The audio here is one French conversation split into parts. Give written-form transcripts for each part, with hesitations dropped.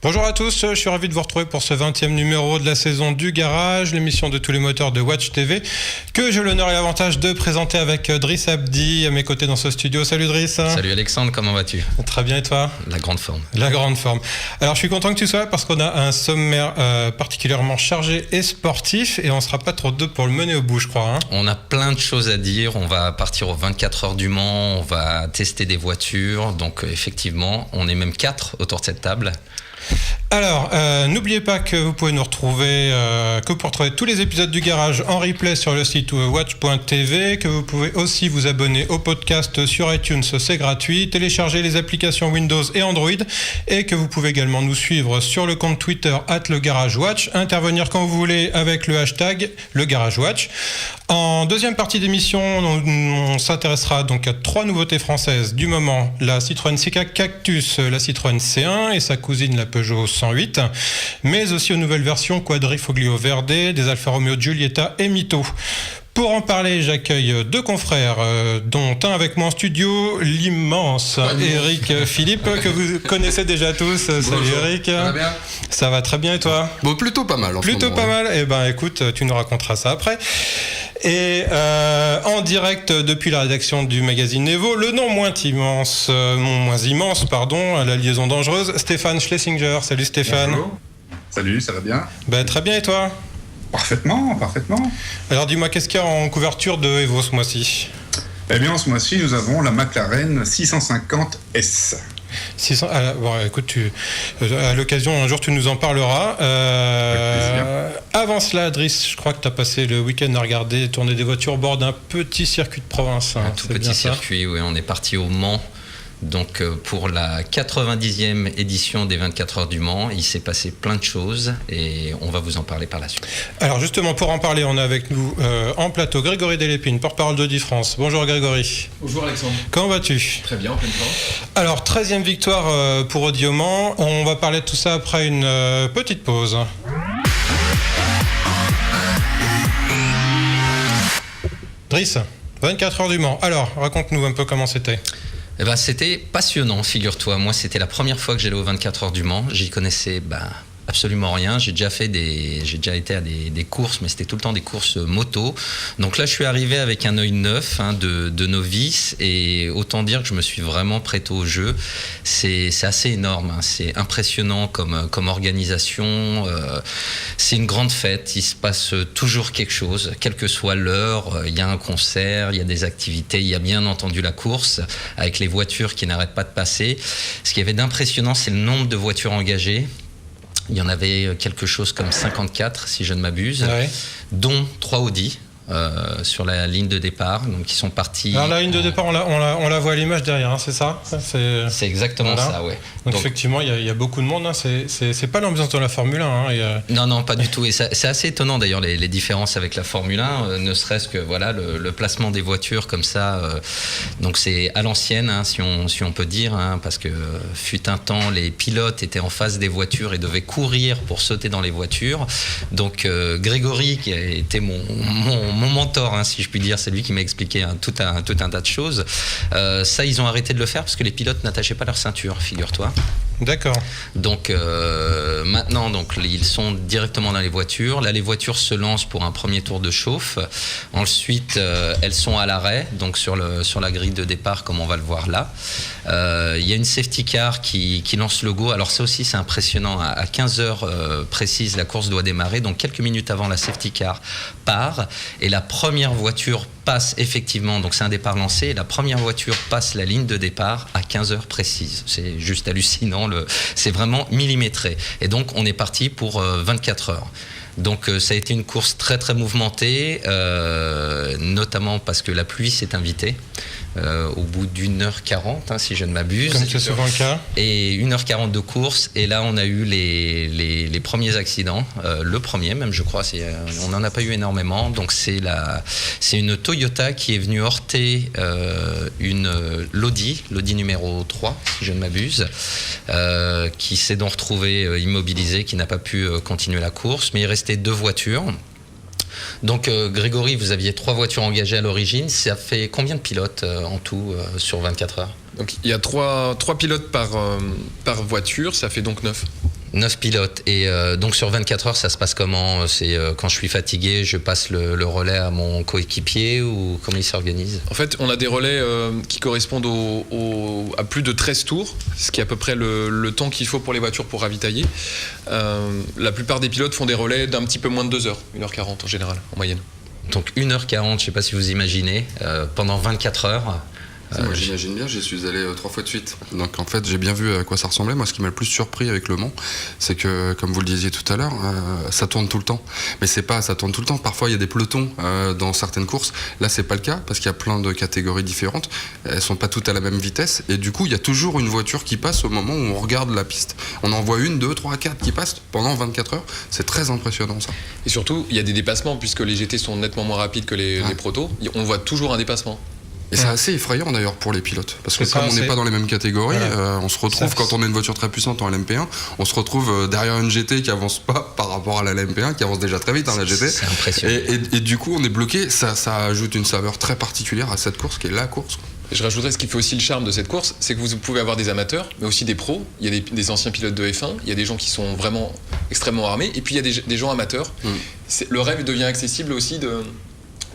Bonjour à tous, je suis ravi de vous retrouver pour ce 20e numéro de la saison du Garage, l'émission de tous les moteurs de Watch TV, que j'ai l'honneur et l'avantage de présenter avec Driss Abdi à mes côtés dans ce studio. Salut Driss. Salut Alexandre, comment vas-tu ? Très bien, et toi ? La grande forme. La grande forme. Alors je suis content que tu sois là parce qu'on a un sommaire particulièrement chargé et sportif et on ne sera pas trop deux pour le mener au bout, je crois. On a plein de choses à dire, on va partir aux 24 heures du Mans, on va tester des voitures, donc effectivement on est même 4 autour de cette table. Alors, n'oubliez pas que vous pouvez nous retrouver, que vous pouvez retrouver tous les épisodes du Garage en replay sur le site watch.tv, que vous pouvez aussi vous abonner au podcast sur iTunes, c'est gratuit, télécharger les applications Windows et Android, et que vous pouvez également nous suivre sur le compte Twitter @legaragewatch, intervenir quand vous voulez avec le hashtag #legaragewatch. En deuxième partie d'émission, on s'intéressera donc à 3 nouveautés françaises du moment: la Citroën C4 Cactus, la Citroën C1 et sa cousine la Peugeot 108, mais aussi aux nouvelles versions Quadrifoglio Verde, des Alfa Romeo Giulietta et Mito. Pour en parler, j'accueille 2 confrères, dont un avec moi en studio, l'immense Eric Philippe, que vous connaissez déjà tous. Salut Eric. Ça va bien ? Ça va très bien et toi ? Bon, plutôt pas mal. Plutôt pas mal. Eh ben, écoute, tu nous raconteras ça après. Et en direct depuis la rédaction du magazine Evo, le nom moins immense, à la liaison dangereuse, Stéphane Schlesinger. Salut Stéphane. Bonjour. Salut, ça va bien ? Ben, très bien et toi ? Parfaitement. Alors dis-moi, qu'est-ce qu'il y a en couverture de Evo ce mois-ci ? Eh bien, ce mois-ci, nous avons la McLaren 650S. 600, bon, écoute, à l'occasion, un jour, tu nous en parleras. Avant cela, Driss, je crois que tu as passé le week-end à regarder tourner des voitures au bord d'un petit circuit de province. Un tout petit circuit, oui. On est parti au Mans. Donc pour la 90e édition des 24 heures du Mans, il s'est passé plein de choses et on va vous en parler par la suite. Alors justement, pour en parler, on a avec nous en plateau Grégory Delépine, porte-parole d'Audi France. Bonjour Grégory. Bonjour Alexandre. Comment vas-tu ? Très bien, en pleine forme. Alors 13e victoire pour Audi au Mans. On va parler de tout ça après une petite pause. Driss, 24 heures du Mans. Alors, raconte-nous un peu comment c'était. Eh ben, c'était passionnant, figure-toi. Moi, c'était la première fois que j'allais aux 24 heures du Mans. J'y connaissais absolument rien. J'ai déjà été à des courses, mais c'était tout le temps des courses moto. Donc là, je suis arrivé avec un œil neuf de novice, et autant dire que je me suis vraiment prêté au jeu. C'est assez énorme, c'est impressionnant comme organisation. C'est une grande fête. Il se passe toujours quelque chose, quelle que soit l'heure. Il y a un concert, il y a des activités, il y a bien entendu la course avec les voitures qui n'arrêtent pas de passer. Ce qu'il y avait d'impressionnant, c'est le nombre de voitures engagées. Il y en avait quelque chose comme 54, si je ne m'abuse, dont 3 Audi sur la ligne de départ. Donc, ils sont partis. Alors, la ligne de départ, on la voit à l'image derrière, c'est ça ? C'est exactement ça, oui. Donc, effectivement, il y a beaucoup de monde. C'est pas l'ambiance de la Formule 1. Non, pas du tout. Et c'est assez étonnant, d'ailleurs, les différences avec la Formule 1, ne serait-ce que le placement des voitures comme ça. Donc, c'est à l'ancienne, si on peut dire, parce que fut un temps, les pilotes étaient en face des voitures et devaient courir pour sauter dans les voitures. Donc, Grégory, qui a été mon mentor, si je puis dire, c'est lui qui m'a expliqué tout un tas de choses. Ça, ils ont arrêté de le faire parce que les pilotes n'attachaient pas leur ceinture, figure-toi. D'accord. Donc maintenant, ils sont directement dans les voitures. Là, les voitures se lancent pour un premier tour de chauffe. Ensuite, elles sont à l'arrêt, donc sur la grille de départ, comme on va le voir là. Il y a une safety car qui lance le go. Alors ça aussi, c'est impressionnant. À 15 heures précises, la course doit démarrer. Donc quelques minutes avant, la safety car part. Et la première voiture passe effectivement, donc c'est un départ lancé, et la première voiture passe la ligne de départ à 15 heures précises. C'est juste hallucinant, c'est vraiment millimétré. Et donc on est parti pour 24 heures. Donc ça a été une course très très mouvementée, notamment parce que la pluie s'est invitée. Au bout d'1h40, si je ne m'abuse. Comme c'est souvent le cas. Et 1h40 de course. Et là, on a eu les premiers accidents. Le premier, même, je crois. On n'en a pas eu énormément. Donc, c'est une Toyota qui est venue heurter une l'Audi numéro 3, si je ne m'abuse, qui s'est donc retrouvée immobilisée, qui n'a pas pu continuer la course. Mais il restait 2 voitures. Donc Grégory, vous aviez 3 voitures engagées à l'origine. Ça fait combien de pilotes en tout sur 24 heures ? Donc il y a 3 pilotes par voiture, ça fait donc 9. 9 pilotes. Et donc sur 24 heures, ça se passe comment ? C'est quand je suis fatigué, je passe le relais à mon coéquipier ou comment il s'organise ? En fait, on a des relais qui correspondent à plus de 13 tours, ce qui est à peu près le temps qu'il faut pour les voitures pour ravitailler. La plupart des pilotes font des relais d'un petit peu moins de 2 heures, 1h40 en général, en moyenne. Donc 1h40, je ne sais pas si vous imaginez, pendant 24 heures. Moi j'imagine bien, j'y suis allé 3 fois de suite. Donc en fait j'ai bien vu à quoi ça ressemblait. Moi ce qui m'a le plus surpris avec Le Mans, c'est que comme vous le disiez tout à l'heure, ça tourne tout le temps. Mais c'est pas ça tourne tout le temps. Parfois il y a des pelotons dans certaines courses. Là c'est pas le cas parce qu'il y a plein de catégories différentes. Elles sont pas toutes à la même vitesse. Et du coup il y a toujours une voiture qui passe au moment où on regarde la piste. On en voit 1, 2, 3, 4 qui passent pendant 24 heures. C'est très impressionnant ça. Et surtout il y a des dépassements puisque les GT sont nettement moins rapides que les protos. On voit toujours un dépassement. Et c'est assez effrayant d'ailleurs pour les pilotes, parce que comme on n'est pas dans les mêmes catégories, on se retrouve, quand on a une voiture très puissante en LMP1, on se retrouve derrière une GT qui avance pas par rapport à la LMP1, qui avance déjà très vite, la GT. C'est impressionnant. Et du coup on est bloqué, ça ajoute une saveur très particulière à cette course, qui est la course. Je rajouterais ce qui fait aussi le charme de cette course, c'est que vous pouvez avoir des amateurs, mais aussi des pros. Il y a des anciens pilotes de F1, il y a des gens qui sont vraiment extrêmement armés, et puis il y a des gens amateurs. Le rêve devient accessible aussi de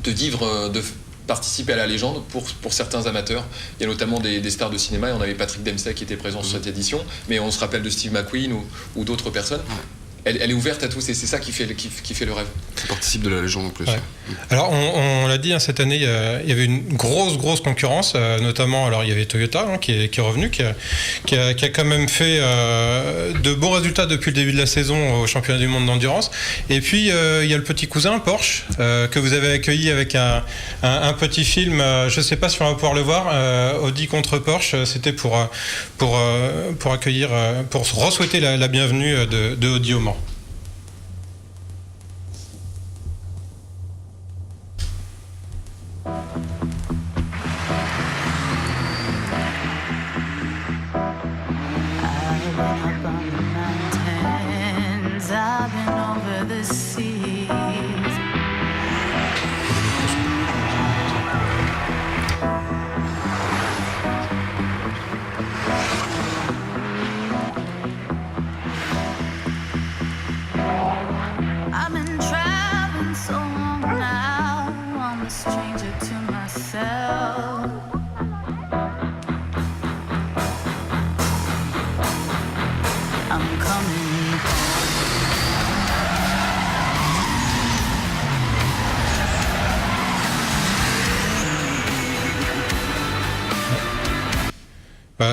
vivre... de participer à la légende pour certains amateurs. Il y a notamment des stars de cinéma, et on avait Patrick Dempsey qui était présent sur cette édition, mais on se rappelle de Steve McQueen ou d'autres personnes. Elle est ouverte à tous et c'est ça qui fait le rêve. Ça participe de la légende en plus. Ouais. Alors on l'a dit, cette année il y avait une grosse concurrence, notamment alors il y avait Toyota qui est revenu, qui a quand même fait de bons résultats depuis le début de la saison au championnat du monde d'endurance. Et puis il y a le petit cousin Porsche que vous avez accueilli avec un petit film. Je ne sais pas si on va pouvoir le voir. Audi contre Porsche, c'était pour accueillir, pour re-souhaiter la bienvenue de Audi au Mans.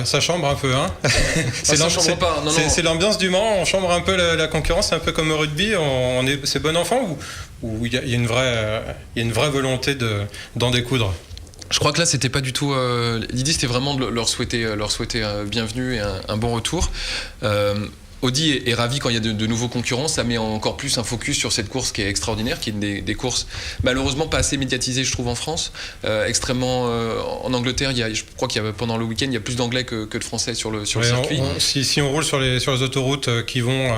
Ça chambre un peu, hein. C'est l'ambiance du Mans, on chambre un peu la concurrence, c'est un peu comme au rugby, c'est bon enfant ou il y a une vraie volonté d'en découdre. Je crois que là c'était pas du tout l'idée, c'était vraiment de leur souhaiter bienvenue et un bon retour. Audi est ravi quand il y a de nouveaux concurrents, ça met encore plus un focus sur cette course qui est extraordinaire, qui est des courses malheureusement pas assez médiatisées je trouve en France, extrêmement en Angleterre, je crois qu'il y a pendant le week-end il y a plus d'anglais que de français sur le circuit. Si on roule sur les autoroutes qui vont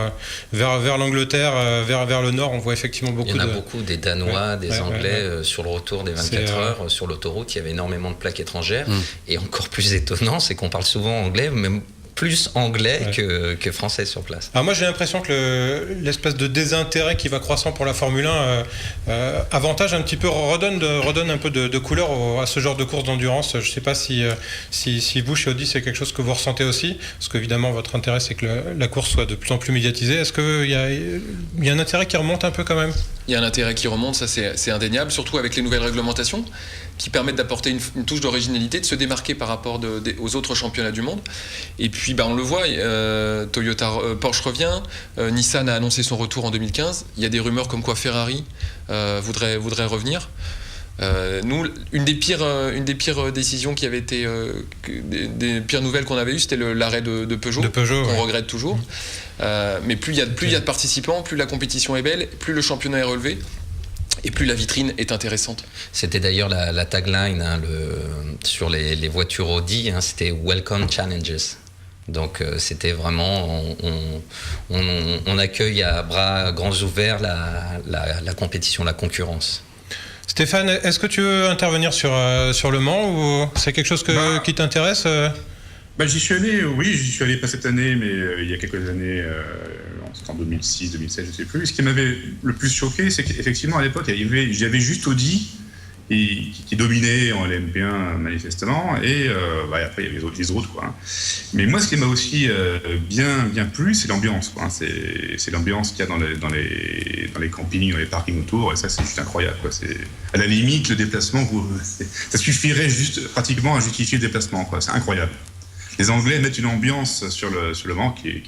vers l'Angleterre, vers le nord, on voit effectivement beaucoup. Il y en a beaucoup, des Danois, des Anglais sur le retour des 24 heures sur l'autoroute, il y avait énormément de plaques étrangères et encore plus étonnant, c'est qu'on parle souvent anglais, même plus anglais que français sur place. Alors moi j'ai l'impression que l'espèce de désintérêt qui va croissant pour la Formule 1 avantage un petit peu, redonne un peu de couleur à ce genre de course d'endurance. Je ne sais pas si vous chez Audi c'est quelque chose que vous ressentez aussi, parce qu'évidemment votre intérêt c'est que la course soit de plus en plus médiatisée. Est-ce qu'il y a un intérêt qui remonte un peu quand même ? Il y a un intérêt qui remonte, ça c'est indéniable, surtout avec les nouvelles réglementations qui permettent d'apporter une touche d'originalité, de se démarquer par rapport aux autres championnats du monde. Et puis on le voit, Porsche revient, Nissan a annoncé son retour en 2015, il y a des rumeurs comme quoi Ferrari voudrait revenir. Nous, une des pires décisions qui avait été, des pires nouvelles qu'on avait eues, c'était l'arrêt de Peugeot qu'on regrette toujours. Mais plus il y a de participants, plus la compétition est belle, plus le championnat est relevé. Et plus la vitrine est intéressante. C'était d'ailleurs la tagline sur les voitures Audi, c'était Welcome Challenges. Donc c'était vraiment, on accueille à bras grands ouverts la compétition, la concurrence. Stéphane, est-ce que tu veux intervenir sur Le Mans ou c'est quelque chose qui t'intéresse J'y suis allé pas cette année, mais il y a quelques années, c'était en 2006, 2007, je sais plus. Ce qui m'avait le plus choqué, c'est qu'effectivement, à l'époque, j'avais juste Audi qui dominait en LMP1 manifestement, et après il y avait les autres, quoi. Mais moi, ce qui m'a aussi bien plu, c'est l'ambiance, quoi. C'est l'ambiance qu'il y a dans les campings, dans les parkings autour, et ça, c'est juste incroyable, quoi. C'est à la limite le déplacement, ça suffirait juste pratiquement à justifier le déplacement, quoi. C'est incroyable. Les Anglais mettent une ambiance sur le Mans qui est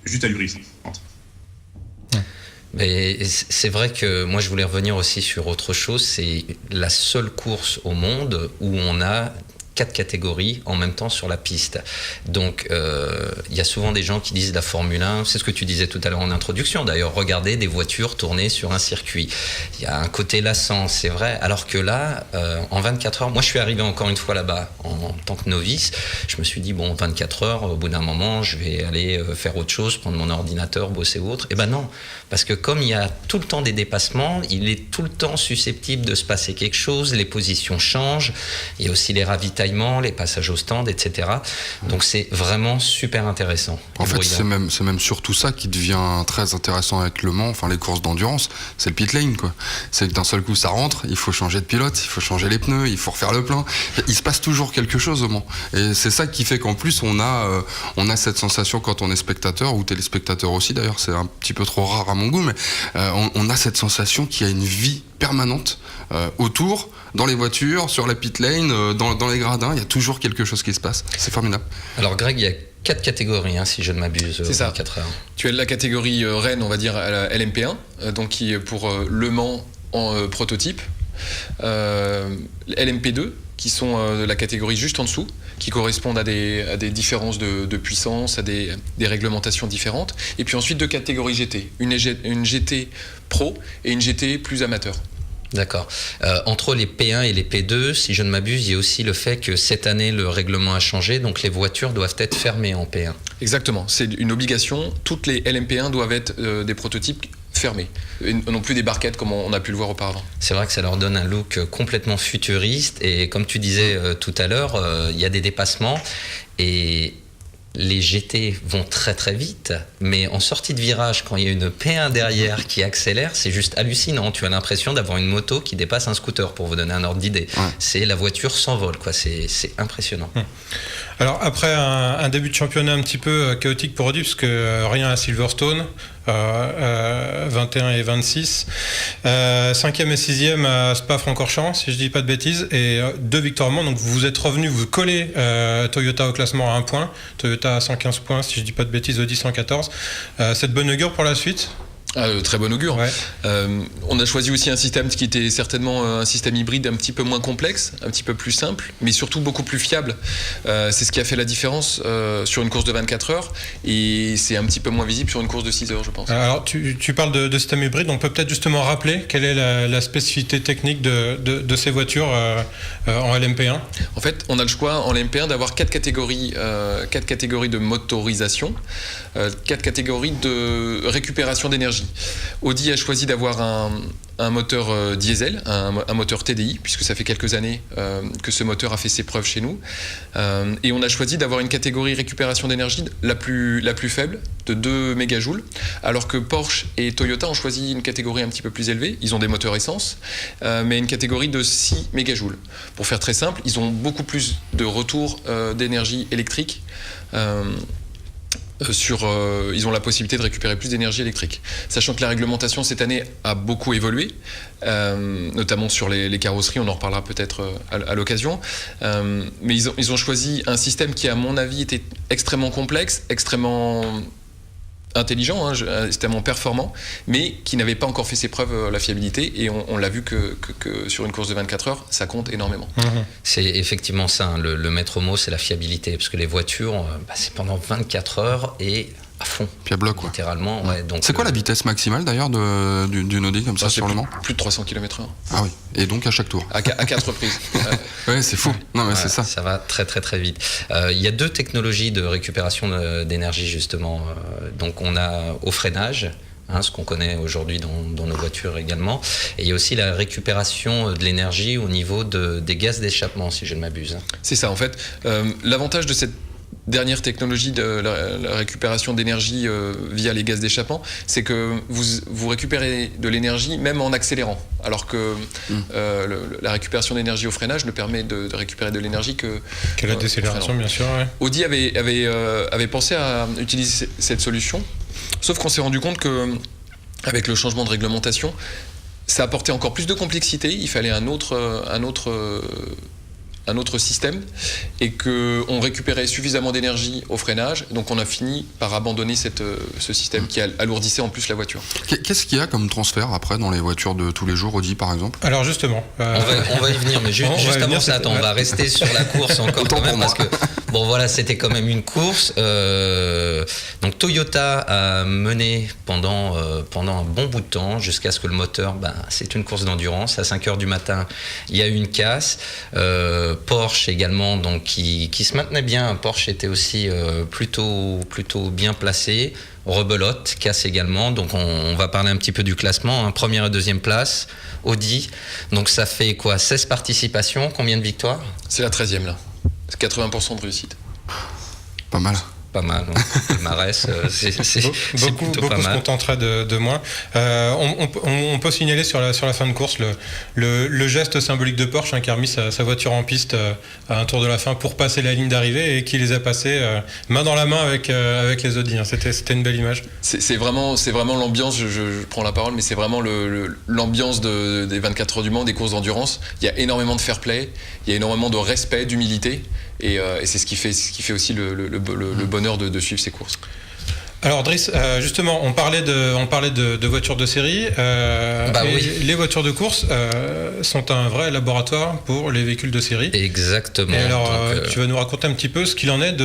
juste ahurissante. Mais c'est vrai que moi je voulais revenir aussi sur autre chose, c'est la seule course au monde où on a 4 catégories en même temps sur la piste. Donc il y a souvent des gens qui disent la Formule 1, c'est ce que tu disais tout à l'heure en introduction d'ailleurs, regarder des voitures tourner sur un circuit. Il y a un côté lassant, c'est vrai, alors que là, en 24 heures, moi je suis arrivé encore une fois là-bas en tant que novice, je me suis dit 24 heures, au bout d'un moment je vais aller faire autre chose, prendre mon ordinateur, bosser ou autre. Et ben non, parce que comme il y a tout le temps des dépassements, il est tout le temps susceptible de se passer quelque chose, les positions changent, il y a aussi les ravitaillements, les passages au stand, etc. Donc c'est vraiment super intéressant. En fait, c'est même surtout ça qui devient très intéressant avec Le Mans, enfin les courses d'endurance, c'est le pit lane, quoi. C'est que d'un seul coup ça rentre, il faut changer de pilote, il faut changer les pneus, il faut refaire le plein. Il se passe toujours quelque chose au Mans. Et c'est ça qui fait qu'en plus on a cette sensation quand on est spectateur, ou téléspectateur aussi d'ailleurs, c'est un petit peu trop rare à mon goût, mais on a cette sensation qu'il y a une vie permanente autour, dans les voitures, sur la pit lane, dans les gradins, il y a toujours quelque chose qui se passe. C'est formidable. Alors Greg, il y a 4 catégories, si je ne m'abuse. C'est ça. 4 heures. Tu as la catégorie Rennes, on va dire à la LMP1, donc qui est pour Le Mans en prototype. LMP2, qui sont la catégorie juste en dessous, qui correspondent à des différences de puissance, à des réglementations différentes. Et puis ensuite 2 catégories GT, une GT Pro et une GT plus amateur. D'accord. Entre les P1 et les P2, si je ne m'abuse, il y a aussi le fait que cette année, le règlement a changé, donc les voitures doivent être fermées en P1. Exactement, c'est une obligation. Toutes les LMP1 doivent être des prototypes fermés, et non plus des barquettes comme on a pu le voir auparavant. C'est vrai que ça leur donne un look complètement futuriste, et comme tu disais tout à l'heure, il y a des dépassements, et les GT vont très très vite, mais en sortie de virage, quand il y a une P1 derrière qui accélère, c'est juste hallucinant. Tu as l'impression d'avoir une moto qui dépasse un scooter, pour vous donner un ordre d'idée. Ouais. C'est la voiture s'envole, quoi. C'est impressionnant. Alors après un début de championnat un petit peu chaotique pour Audi, parce que rien à Silverstone, 21 et 26, 5e et 6e à Spa-Francorchamps, si je dis pas de bêtises, et 2 victoires. Donc vous êtes revenu, vous collez Toyota au classement à 1 point, Toyota à 115 points, si je dis pas de bêtises, Audi 114. C'est de bonne augure pour la suite? Très bon augure. Ouais. On a choisi aussi un système qui était certainement un système hybride un petit peu moins complexe, un petit peu plus simple, mais surtout beaucoup plus fiable. C'est ce qui a fait la différence sur une course de 24 heures, et c'est un petit peu moins visible sur une course de 6 heures, je pense. Alors tu parles de système hybride, on peut peut-être justement rappeler quelle est la spécificité technique de ces voitures en LMP1. En fait, on a le choix en LMP1 d'avoir 4 catégories de motorisation, 4 catégories de récupération d'énergie. Audi a choisi d'avoir un moteur diesel, un moteur TDI, puisque ça fait quelques années que ce moteur a fait ses preuves chez nous. Et on a choisi d'avoir une catégorie récupération d'énergie la plus faible, de 2 mégajoules, alors que Porsche et Toyota ont choisi une catégorie un petit peu plus élevée. Ils ont des moteurs essence, mais une catégorie de 6 mégajoules. Pour faire très simple, ils ont beaucoup plus de retour d'énergie électrique. Ils ont la possibilité de récupérer plus d'énergie électrique. Sachant que la réglementation cette année a beaucoup évolué, notamment sur les carrosseries, on en reparlera peut-être à l'occasion, mais ils ont choisi un système qui, à mon avis, était extrêmement complexe, extrêmement intelligent, extrêmement performant, mais qui n'avait pas encore fait ses preuves, la fiabilité, et on l'a vu que sur une course de 24 heures, ça compte énormément. C'est effectivement ça, le maître mot, c'est la fiabilité, parce que les voitures, c'est pendant 24 heures et à fond. Puis à bloc, littéralement. Ouais, donc, c'est quoi la vitesse maximale d'ailleurs d'une Audi comme ça sur le Mans? Plus de 300 km/h. Ah oui, et donc à chaque tour. À 4 reprises. Ouais, c'est fou. Non, mais c'est ça. Ça va très très très vite. Il y a 2 technologies de récupération d'énergie justement. Donc on a au freinage, ce qu'on connaît aujourd'hui dans nos voitures également. Et il y a aussi la récupération de l'énergie au niveau des gaz d'échappement, si je ne m'abuse. C'est ça, en fait. L'avantage de cette dernière technologie de la récupération d'énergie via les gaz d'échappement, c'est que vous récupérez de l'énergie même en accélérant, alors que la récupération d'énergie au freinage ne permet de récupérer de l'énergie que la décélération, bien sûr. Ouais. Audi avait pensé à utiliser cette solution, sauf qu'on s'est rendu compte que avec le changement de réglementation, ça apportait encore plus de complexité. Il fallait un autre système et qu'on récupérait suffisamment d'énergie au freinage. Donc on a fini par abandonner ce système qui alourdissait en plus la voiture. Qu'est-ce qu'il y a comme transfert après dans les voitures de tous les jours, Audi par exemple? Alors justement... On va y venir, mais juste avant ça, on va rester sur la course encore quand même, parce que bon voilà, c'était quand même une course. Donc Toyota a mené pendant un bon bout de temps, jusqu'à ce que le moteur, c'est une course d'endurance. À 5h du matin, il y a eu une casse. Porsche également, donc qui se maintenait bien. Porsche était aussi plutôt bien placé. Rebelote, casse également. Donc on va parler un petit peu du classement. Hein. Première et deuxième place, Audi. Donc ça fait quoi, 16 participations, combien de victoires? C'est la 13e là. C'est 80% de réussite. Pas mal. Pas mal, le palmarès, c'est beaucoup pas mal. Se contenteraient de moins. On peut signaler sur la fin de course le geste symbolique de Porsche, qui a remis sa voiture en piste à un tour de la fin pour passer la ligne d'arrivée et qui les a passés main dans la main avec les Audi. C'était une belle image. C'est vraiment l'ambiance, je prends la parole, mais c'est vraiment l'ambiance des 24 heures du Mans, des courses d'endurance. Il y a énormément de fair play, il y a énormément de respect, d'humilité. Et c'est ce qui fait aussi le bonheur de suivre ces courses. Alors Driss, justement, on parlait de voitures de série. Oui. Les voitures de course sont un vrai laboratoire pour les véhicules de série. Exactement. Et alors, tu vas nous raconter un petit peu ce qu'il en est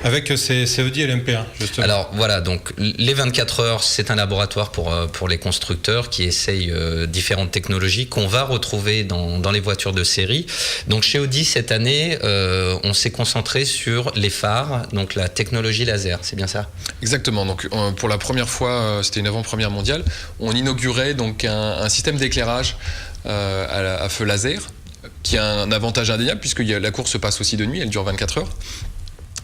avec ces Audi LMP1, justement. Alors voilà, donc les 24 heures, c'est un laboratoire pour les constructeurs qui essayent différentes technologies qu'on va retrouver dans les voitures de série. Donc chez Audi, cette année, on s'est concentré sur les phares, donc la technologie laser, c'est bien ça ? Exactement. Donc, pour la première fois, c'était une avant-première mondiale, on inaugurait donc un système d'éclairage à feu laser, qui a un avantage indéniable puisque la course se passe aussi de nuit, elle dure 24 heures,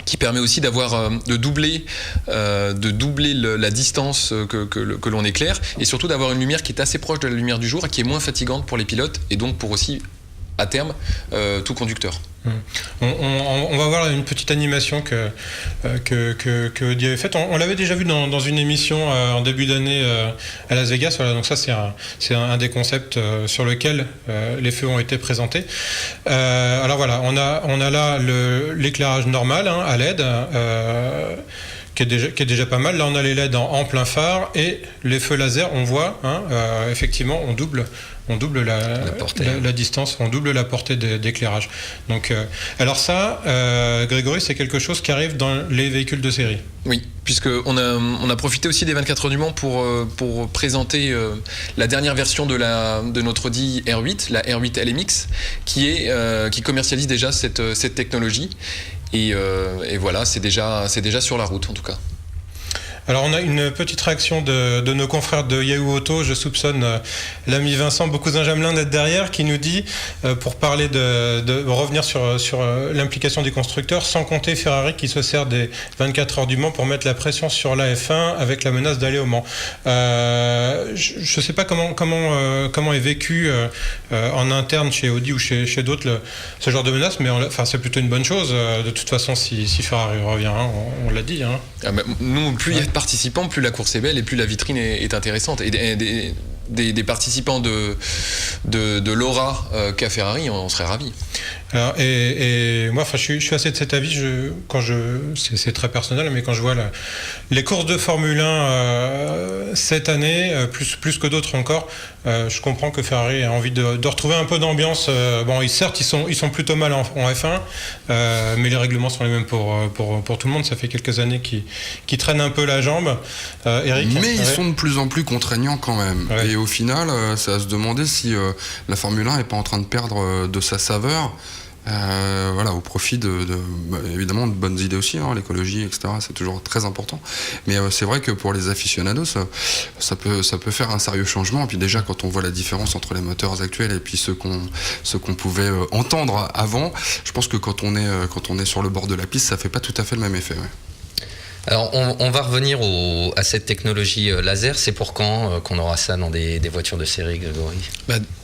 qui permet aussi de doubler la distance que l'on éclaire, et surtout d'avoir une lumière qui est assez proche de la lumière du jour et qui est moins fatigante pour les pilotes et donc pour aussi, à terme, tout conducteur. On va voir une petite animation que Audi avait faite. On l'avait déjà vu dans une émission en début d'année à Las Vegas. Voilà, donc ça, c'est un des concepts sur lequel les feux ont été présentés. Alors voilà, on a là l'éclairage normal à LED. Qui est déjà pas mal. Là, on a les LED en plein phare et les feux laser, on voit, effectivement, on double la distance, on double la portée d'éclairage. Donc, alors ça, Grégory, c'est quelque chose qui arrive dans les véhicules de série. Oui, puisqu'on a profité aussi des 24 heures du Mans pour présenter la dernière version de notre Audi R8, la R8 LMX, qui commercialise déjà cette technologie. Et voilà, c'est déjà sur la route en tout cas. Alors on a une petite réaction de nos confrères de Yahoo Auto, je soupçonne l'ami Vincent Beaucousin-Jamelin d'être derrière, qui nous dit, pour parler de revenir sur l'implication des constructeurs, sans compter Ferrari qui se sert des 24 heures du Mans pour mettre la pression sur la F1 avec la menace d'aller au Mans. Je ne sais pas comment est vécu en interne chez Audi ou chez d'autres ce genre de menace, mais c'est plutôt une bonne chose. De toute façon, si Ferrari revient, on l'a dit. Nous, plus il y a de participants, plus la course est belle et plus la vitrine est intéressante. Et des participants de l'aura qu'a Ferrari, on serait ravis. Alors, et moi, je suis assez de cet avis. C'est très personnel, mais quand je vois les courses de Formule 1 cette année, plus que d'autres encore, je comprends que Ferrari a envie de retrouver un peu d'ambiance. Certes, ils sont plutôt mal en F1, mais les règlements sont les mêmes pour tout le monde. Ça fait quelques années qu'ils traînent un peu la jambe. Eric, mais ils sont de plus en plus contraignants quand même. Ouais. Et au final, c'est à se demander si la Formule 1 n'est pas en train de perdre de sa saveur. voilà, au profit évidemment de bonnes idées aussi, hein, l'écologie, etc. C'est toujours très important. Mais c'est vrai que pour les aficionados, ça peut faire un sérieux changement. Et puis déjà, quand on voit la différence entre les moteurs actuels et puis ceux qu'on pouvait entendre avant, je pense que quand on est sur le bord de la piste, ça fait pas tout à fait le même effet. Ouais. Alors, on va revenir à cette technologie laser. C'est pour quand qu'on aura ça dans des voitures de série, Grégory ?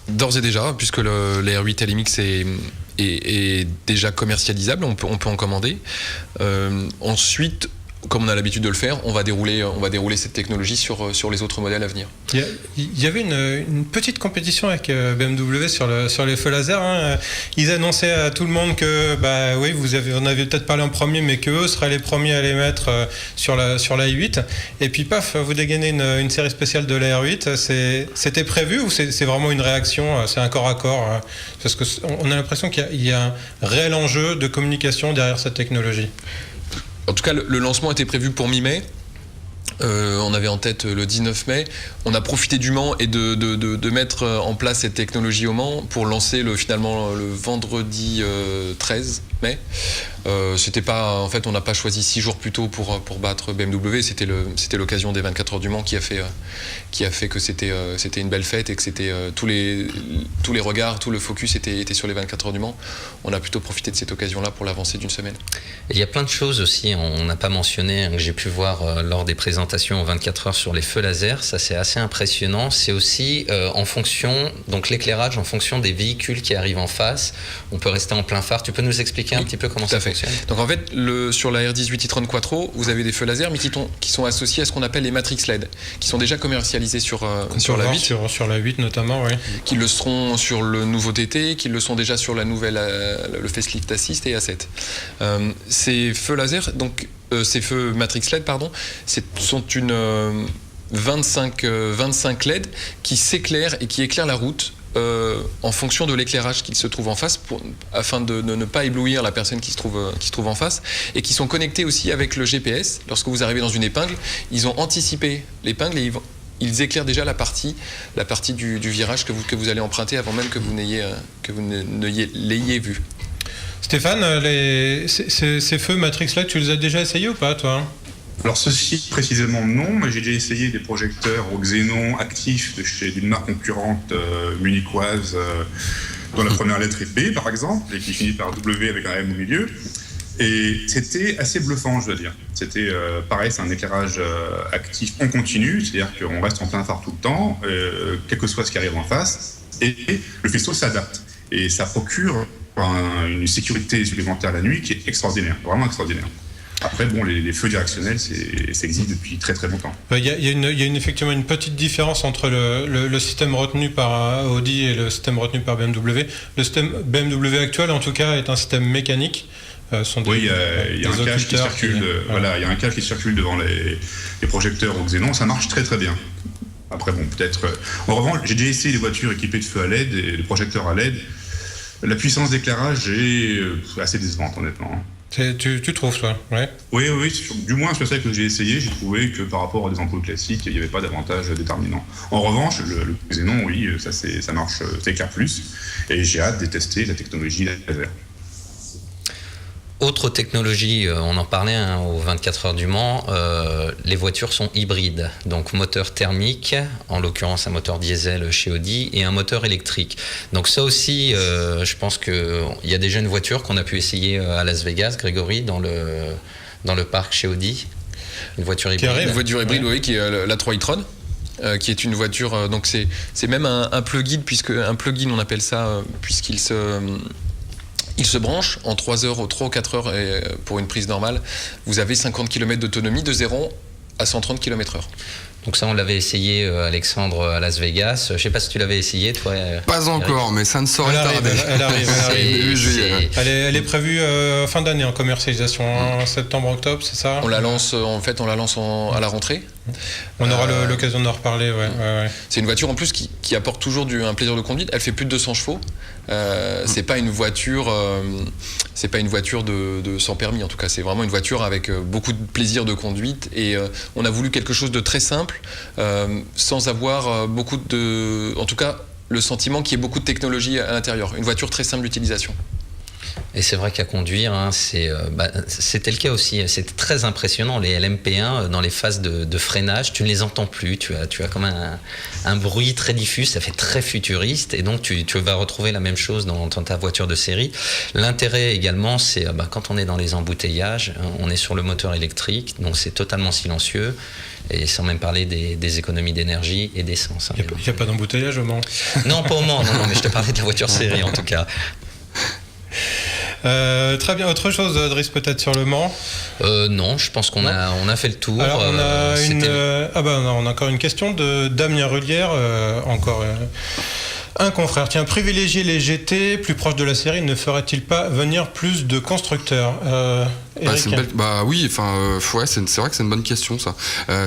D'ores et déjà, puisque les R8 LMX est déjà commercialisable, on peut en commander. Ensuite, comme on a l'habitude de le faire, on va dérouler cette technologie sur les autres modèles à venir. Il y avait une petite compétition avec BMW sur les feux laser. Hein. Ils annonçaient à tout le monde que, oui, on avait peut-être parlé en premier, mais qu'eux seraient les premiers à les mettre sur la i8. Et puis, paf, vous dégainez une série spéciale de la R8. C'était prévu ou c'est vraiment une réaction, c'est un corps à corps? Parce qu'on a l'impression qu'il y a un réel enjeu de communication derrière cette technologie. En tout cas, le lancement était prévu pour mi-mai. On avait en tête le 19 mai. On a profité du Mans et de mettre en place cette technologie au Mans pour lancer finalement le vendredi 13 mai. C'était pas, en fait, on n'a pas choisi 6 jours plus tôt pour battre BMW. C'était l'occasion des 24 heures du Mans qui a fait que c'était une belle fête et que c'était tous les regards, tout le focus était sur les 24 heures du Mans. On a plutôt profité de cette occasion-là pour l'avancer d'une semaine. Il y a plein de choses aussi, on n'a pas mentionné, que j'ai pu voir lors des présentations aux 24 heures sur les feux laser. Ça, c'est assez impressionnant. C'est aussi en fonction, donc l'éclairage en fonction des véhicules qui arrivent en face. On peut rester en plein phare. Tu peux nous expliquer un petit peu comment ça fonctionne ? Donc en fait, sur la R18 e-tron Quattro, vous avez des feux laser, mais qui sont associés à ce qu'on appelle les Matrix LED, qui sont déjà commercialisés sur la 8. Sur la 8 notamment, oui. Qui le seront sur le nouveau TT, qui le sont déjà sur la nouvelle, le facelift Assist et A7. Ces feux laser, donc ces feux Matrix LED, pardon, sont une 25 LED qui s'éclairent et qui éclairent la route. En fonction de l'éclairage qui se trouve en face, afin de ne pas éblouir la personne qui se trouve en face, et qui sont connectés aussi avec le GPS. Lorsque vous arrivez dans une épingle, ils ont anticipé l'épingle et ils éclairent déjà la partie du virage que vous allez emprunter avant même que vous l'ayez vu. Stéphane, ces feux Matrix LED, tu les as déjà essayés ou pas, toi ? Alors ceci précisément non, mais j'ai déjà essayé des projecteurs au xénon actifs d'une marque concurrente munichoise dont la première lettre est B par exemple, et qui finit par W avec un M au milieu. Et c'était assez bluffant, je dois dire. C'était pareil, c'est un éclairage actif en continu, c'est-à-dire qu'on reste en plein phare tout le temps, quel que soit ce qui arrive en face, et le faisceau s'adapte. Et ça procure une sécurité supplémentaire la nuit qui est extraordinaire, vraiment extraordinaire. Après, bon, les feux directionnels, ça existe depuis très très longtemps. Il y a effectivement une petite différence entre le système retenu par Audi et le système retenu par BMW. Le système BMW actuel, en tout cas, est un système mécanique. Oui, il y a un câble qui circule. Voilà, il y a un câble qui circule devant les projecteurs au xénon. Ça marche très très bien. Après, bon, peut-être. En revanche, j'ai déjà essayé les voitures équipées de feux à LED et les projecteurs à LED. La puissance d'éclairage est assez décevante, honnêtement. Tu trouves, toi? Ouais. Oui, du moins sur celle que j'ai essayé, j'ai trouvé que par rapport à des ampoules classiques, il n'y avait pas d'avantage déterminant. En revanche, le xénon, oui, ça marche, ça éclaire plus, et j'ai hâte de tester la technologie laser. Autre technologie, on en parlait aux 24 heures du Mans, les voitures sont hybrides, donc moteur thermique, en l'occurrence un moteur diesel chez Audi, et un moteur électrique. Donc ça aussi, je pense qu'il y a déjà une voiture qu'on a pu essayer à Las Vegas, Grégory, dans le parc chez Audi, une voiture hybride. Une voiture hybride, oui, qui est la 3 e-tron. Qui est une voiture, donc c'est même un plug-in, on appelle ça, puisqu'il se branche en 3 ou 4 heures et pour une prise normale. Vous avez 50 km d'autonomie de 0 à 130 km/h. Donc ça, on l'avait essayé, Alexandre, à Las Vegas. Je ne sais pas si tu l'avais essayé, toi. Pas encore, mais ça ne saurait tarder. Elle arrive. Elle est prévue fin d'année en commercialisation, en septembre-octobre, c'est ça? On la lance à la rentrée. On aura l'occasion d'en reparler, ouais. C'est une voiture en plus qui apporte toujours un plaisir de conduite. Elle fait plus de 200 chevaux. C'est pas une voiture de sans permis, en tout cas. C'est vraiment une voiture avec beaucoup de plaisir de conduite, et on a voulu quelque chose de très simple, sans avoir beaucoup en tout cas, le sentiment qu'il y ait beaucoup de technologie à l'intérieur. Une voiture très simple d'utilisation. Et c'est vrai qu'à conduire, c'était le cas aussi. C'était très impressionnant. Les LMP1, dans les phases de freinage, tu ne les entends plus. Tu as comme un bruit très diffus. Ça fait très futuriste. Et donc, tu vas retrouver la même chose dans ta voiture de série. L'intérêt également, c'est quand on est dans les embouteillages, on est sur le moteur électrique. Donc, c'est totalement silencieux. Et sans même parler des économies d'énergie et d'essence. Il n'y a pas d'embouteillage au Mans? Non, pas au Mans. Non, mais je te parlais de la voiture série en tout cas. Très bien. Autre chose, Driss, peut-être sur le Mans? Non, je pense qu'on a fait le tour. Alors, on a encore une question de Damien Rullière, encore un confrère. Tiens, privilégier les GT plus proches de la série, ne ferait-il pas venir plus de constructeurs? Oui, c'est vrai que c'est une bonne question, ça.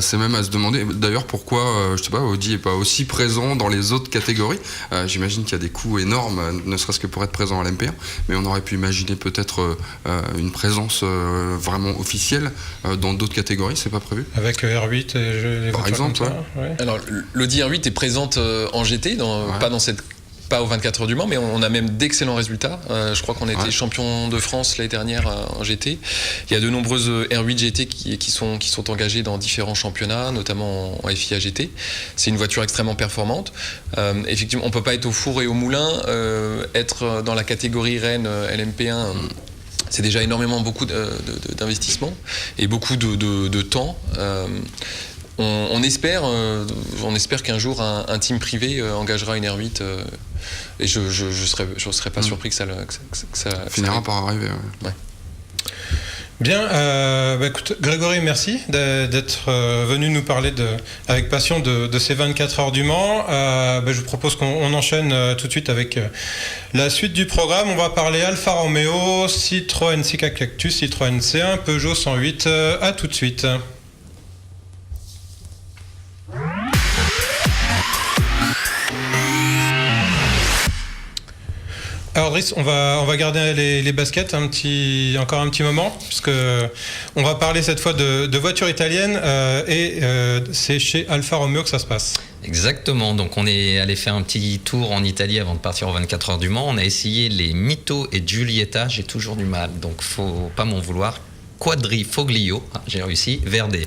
C'est même à se demander, d'ailleurs, pourquoi, Audi n'est pas aussi présent dans les autres catégories. J'imagine qu'il y a des coûts énormes, ne serait-ce que pour être présent à l'MP1, mais on aurait pu imaginer peut-être une présence vraiment officielle dans d'autres catégories, c'est pas prévu. Avec R8 et les par exemple, ouais. Alors, l'Audi R8 est présente en GT, pas aux 24 heures du Mans, mais on a même d'excellents résultats. Je crois qu'on a été champion de France l'année dernière en GT. Il y a de nombreuses R8 GT qui sont engagées dans différents championnats, notamment en FIA GT. C'est une voiture extrêmement performante. Effectivement, on ne peut pas être au four et au moulin. Être dans la catégorie Rennes LMP1, c'est déjà beaucoup d'investissement et beaucoup de temps. On espère qu'un jour un team privé engagera une R8 et je serais pas surpris que ça finira par arriver. Ouais. Bien, écoute, Grégory, merci d'être venu nous parler avec passion de ces 24 heures du Mans. Je vous propose qu'on enchaîne tout de suite avec la suite du programme. On va parler Alfa Romeo, Citroën C4 Cactus, Citroën C1, Peugeot 108. À tout de suite. Alors Driss, on va garder les baskets encore un petit moment, puisque on va parler cette fois de voitures italiennes et c'est chez Alfa Romeo que ça se passe. Exactement, donc on est allé faire un petit tour en Italie avant de partir aux 24 heures du Mans. On a essayé les Mito et Giulietta, j'ai toujours du mal, donc faut pas m'en vouloir. Quadrifoglio, j'ai réussi, Verde.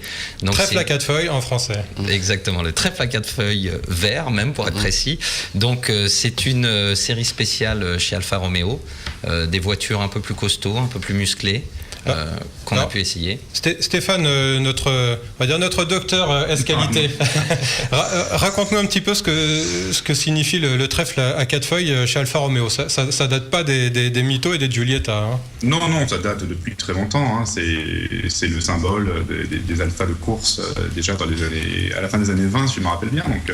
Donc trèfle à 4 feuilles en français. Exactement, le trèfle à 4 feuilles vert, même pour être précis. Donc c'est une série spéciale chez Alfa Romeo, des voitures un peu plus costauds, un peu plus musclées. Qu'on a pu essayer. Stéphane, notre docteur S-qualité, raconte-nous un petit peu ce que signifie le trèfle à 4 feuilles chez Alfa Romeo. Ça date pas des Mito et des Giulietta. Hein. Non, ça date depuis très longtemps. Hein. C'est le symbole des Alpha de course déjà à la fin des années 20, si je me rappelle bien. Donc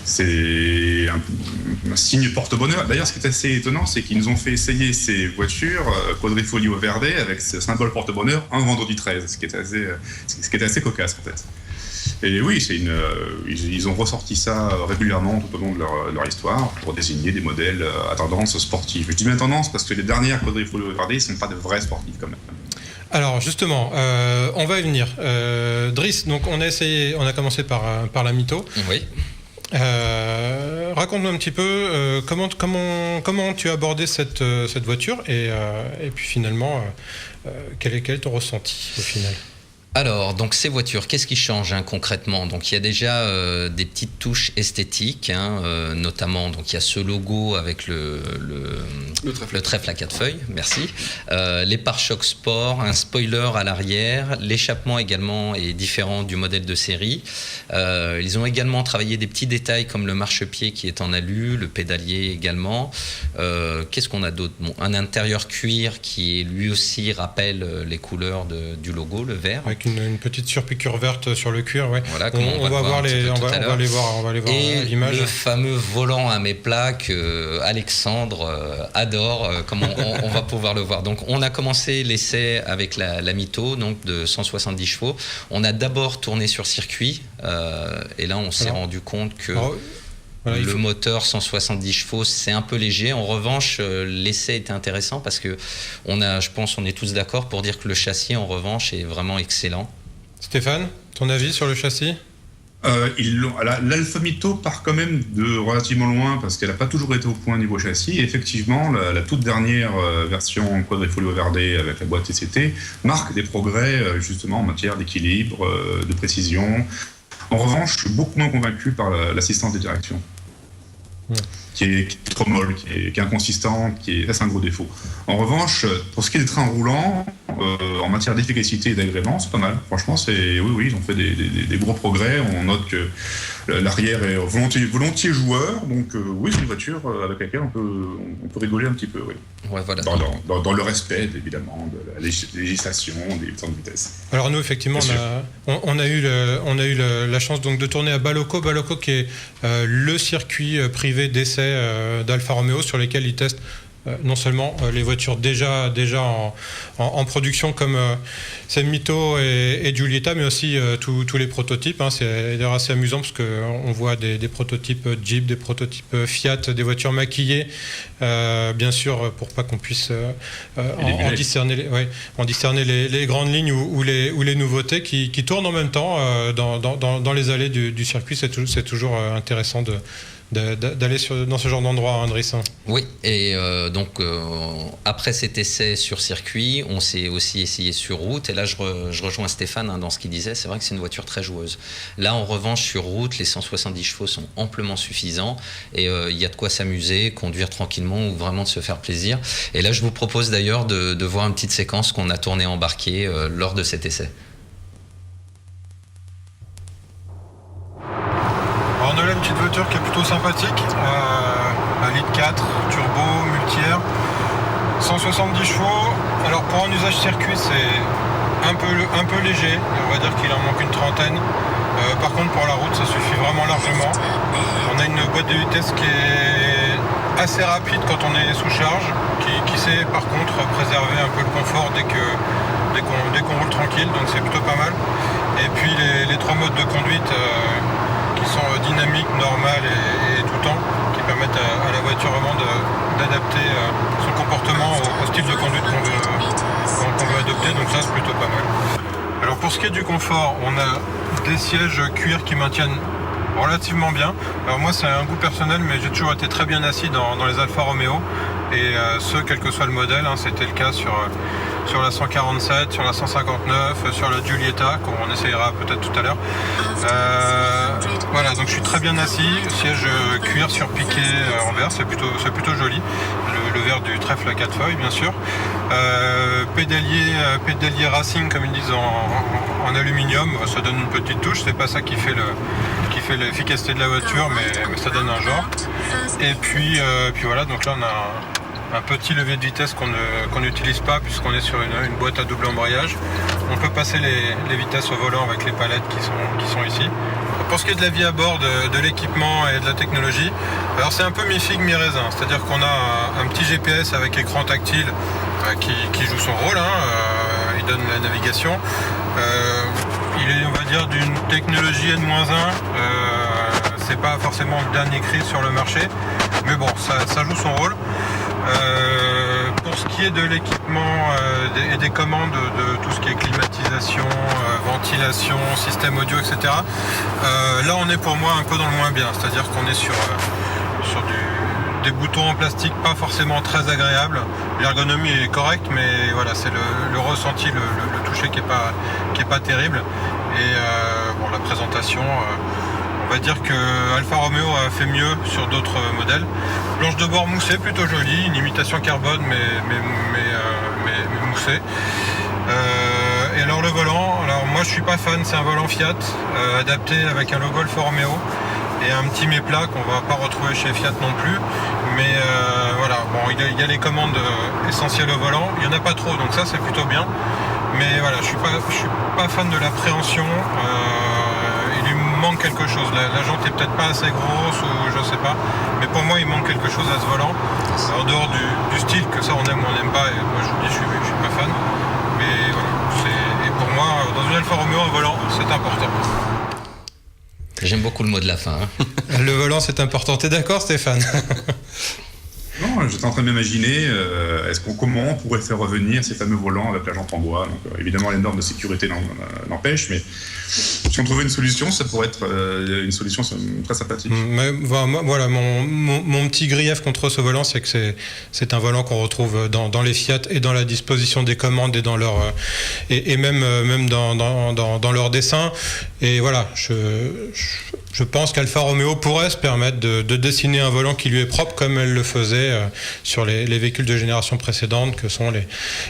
c'est un signe porte-bonheur. D'ailleurs, ce qui est assez étonnant, c'est qu'ils nous ont fait essayer ces voitures Quadrifoglio Verde avec ce symbole porte-bonheur un vendredi 13, ce qui est assez cocasse en fait. Et oui, ils ont ressorti ça régulièrement tout au long de leur histoire pour désigner des modèles à tendance sportive. Je dis bien tendance parce que les dernières Quadrifoglio Verde ne sont pas de vrais sportifs quand même. Alors justement, on va y venir. Driss, donc on a commencé par la Mito. Oui. Raconte-nous un petit peu comment tu as abordé cette voiture et puis finalement quel est ton ressenti au final? Alors, donc ces voitures, qu'est-ce qui change concrètement? Donc il y a déjà des petites touches esthétiques, notamment donc il y a ce logo avec le trèfle à 4 feuilles, merci. Les pare-chocs sport, un spoiler à l'arrière, l'échappement également est différent du modèle de série. Ils ont également travaillé des petits détails comme le marchepied qui est en alu, le pédalier également. Qu'est-ce qu'on a d'autre? Un intérieur cuir qui lui aussi rappelle les couleurs du logo, le vert. Avec une petite surpiqûre verte sur le cuir, ouais. Voilà, on va les voir et à l'image. Le fameux volant à mes plats que Alexandre adore, comme on va pouvoir le voir. Donc on a commencé l'essai avec la Mito, donc de 170 chevaux. On a d'abord tourné sur circuit, et là on s'est rendu compte que le moteur 170 chevaux, c'est un peu léger. En revanche, l'essai était intéressant parce que je pense on est tous d'accord pour dire que le châssis, en revanche, est vraiment excellent. Stéphane, ton avis sur le châssis? L'Alfa Mito part quand même de relativement loin parce qu'elle n'a pas toujours été au point niveau châssis. Et effectivement, la toute dernière version Quadrifoglio Verde avec la boîte TCT marque des progrès justement en matière d'équilibre, de précision. En revanche, je suis beaucoup moins convaincu par l'assistance de direction, qui est trop molle, qui est inconsistante, ça c'est un gros défaut. En revanche, pour ce qui est des trains roulants, en matière d'efficacité et d'agrément, c'est pas mal. Franchement, oui, ils ont fait des gros progrès. On note que l'arrière est volontiers joueur, donc oui, c'est une voiture avec laquelle on peut rigoler un petit peu, oui. Ouais, voilà. Dans le respect, évidemment, de la législation, des temps de vitesse. Alors nous, effectivement, on a eu la chance donc de tourner à Baloco, qui est le circuit privé d'essai d'Alfa Romeo sur lesquels ils testent non seulement les voitures déjà en production comme Mito et Giulietta, mais aussi tous les prototypes. C'est d'ailleurs assez amusant parce qu'on voit des prototypes Jeep, des prototypes Fiat, des voitures maquillées, bien sûr, pour pas qu'on puisse en discerner les grandes lignes ou les nouveautés qui tournent en même temps dans les allées du circuit. C'est toujours intéressant d'aller dans ce genre d'endroit, Andris. Oui, et donc après cet essai sur circuit, on s'est aussi essayé sur route, et là je rejoins Stéphane dans ce qu'il disait, c'est vrai que c'est une voiture très joueuse. Là en revanche sur route, les 170 chevaux sont amplement suffisants, et il y a de quoi s'amuser, conduire tranquillement ou vraiment de se faire plaisir. Et là je vous propose d'ailleurs de voir une petite séquence qu'on a tournée embarquée lors de cet essai. On a là une petite voiture qui est plutôt sympathique, un litre 4, turbo, multi-air, 170 chevaux. Alors pour un usage circuit, c'est un peu léger, on va dire qu'il en manque une trentaine. Par contre pour la route, ça suffit vraiment largement. On a une boîte de vitesse qui est assez rapide quand on est sous charge, qui sait par contre préserver un peu le confort dès qu'on roule tranquille, donc c'est plutôt pas mal. Et puis les trois modes de conduite qui sont dynamiques, normales et tout temps, qui permettent à la voiture vraiment d'adapter son comportement au style de conduite qu'on veut adopter, donc ça c'est plutôt pas mal. Alors pour ce qui est du confort, on a des sièges cuir qui maintiennent relativement bien. Alors moi c'est un goût personnel, mais j'ai toujours été très bien assis dans les Alfa Romeo, et ce quel que soit le modèle, c'était le cas sur la 147, sur la 159, sur la Giulietta, qu'on essayera peut-être tout à l'heure. Voilà, donc je suis très bien assis, siège cuir surpiqué en verre, c'est plutôt joli. Le verre du trèfle à 4 feuilles, bien sûr. Pédalier racing, comme ils disent, en aluminium, ça donne une petite touche, c'est pas ça qui fait l'efficacité de la voiture, mais ça donne un genre. Et puis voilà, donc là on a un petit levier de vitesse qu'on n'utilise pas puisqu'on est sur une boîte à double embrayage. On peut passer les vitesses au volant avec les palettes qui sont ici. Pour ce qui est de la vie à bord, de l'équipement et de la technologie, alors c'est un peu mi-figue, mi-raisin. C'est-à-dire qu'on a un petit GPS avec écran tactile qui joue son rôle, il donne la navigation. Il est, on va dire, d'une technologie N-1, c'est pas forcément le dernier cri sur le marché, mais bon, ça joue son rôle. Pour ce qui est de l'équipement et des commandes de tout ce qui est climatisation, ventilation, système audio, etc. Là on est pour moi un peu dans le moins bien, c'est-à-dire qu'on est sur des boutons en plastique pas forcément très agréables. L'ergonomie est correcte, mais voilà, c'est le ressenti, le toucher qui est pas terrible. Et la présentation, on va dire que Alfa Romeo a fait mieux sur d'autres modèles. Blanche de bord moussée, plutôt jolie, une imitation carbone mais moussée. Et alors le volant, moi je suis pas fan, c'est un volant Fiat adapté avec un logo Alfa Romeo et un petit méplat qu'on va pas retrouver chez Fiat non plus. Mais voilà, bon, il y a les commandes essentielles au volant, il y en a pas trop, donc ça c'est plutôt bien. Mais voilà, je suis pas fan de l'appréhension. Il lui manque quelque chose. La jante est peut-être pas assez grosse ou je sais pas, mais pour moi il manque quelque chose à ce volant. En dehors du style, que ça on aime ou on n'aime pas, et moi je vous dis je suis pas fan. Mais voilà, et pour moi dans une Alfa Romeo un volant c'est important. J'aime beaucoup le mot de la fin. Le volant c'est important, t'es d'accord Stéphane? Non, j'étais en train de m'imaginer comment on pourrait faire revenir ces fameux volants avec la jante en bois. Donc, évidemment, les normes de sécurité n'empêchent, mais on trouvait une solution, ça pourrait être une solution très sympathique. Mais, voilà, mon petit grief contre ce volant, c'est que c'est un volant qu'on retrouve dans les Fiat et dans la disposition des commandes et dans leur et même dans leur dessin. Et voilà, je pense qu'Alfa Romeo pourrait se permettre de dessiner un volant qui lui est propre, comme elle le faisait sur les véhicules de génération précédente, que sont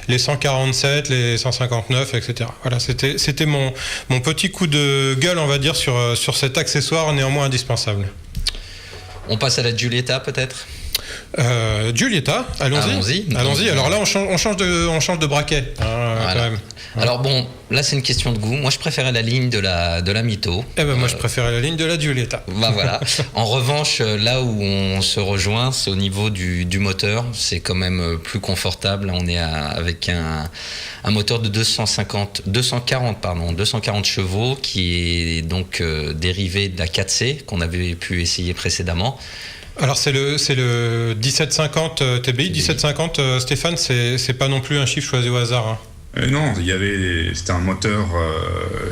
les 147, les 159, etc. Voilà, c'était mon petit coup de gueule, on va dire, sur cet accessoire néanmoins indispensable. On passe à la Giulietta, peut-être ? Giulietta, allons-y. Alors là, on change de braquet. Voilà. Quand même. Alors bon, là c'est une question de goût. Moi je préférais la ligne de la Mito. Moi je préférais la ligne de la Giulietta. Voilà. En revanche, là où on se rejoint, c'est au niveau du moteur. C'est quand même plus confortable. On est avec un moteur de 240 chevaux qui est donc dérivé de la 4C qu'on avait pu essayer précédemment. Alors c'est le 1750 TBI. 1750, Stéphane, c'est pas non plus un chiffre choisi au hasard. Hein. Non, c'était un moteur,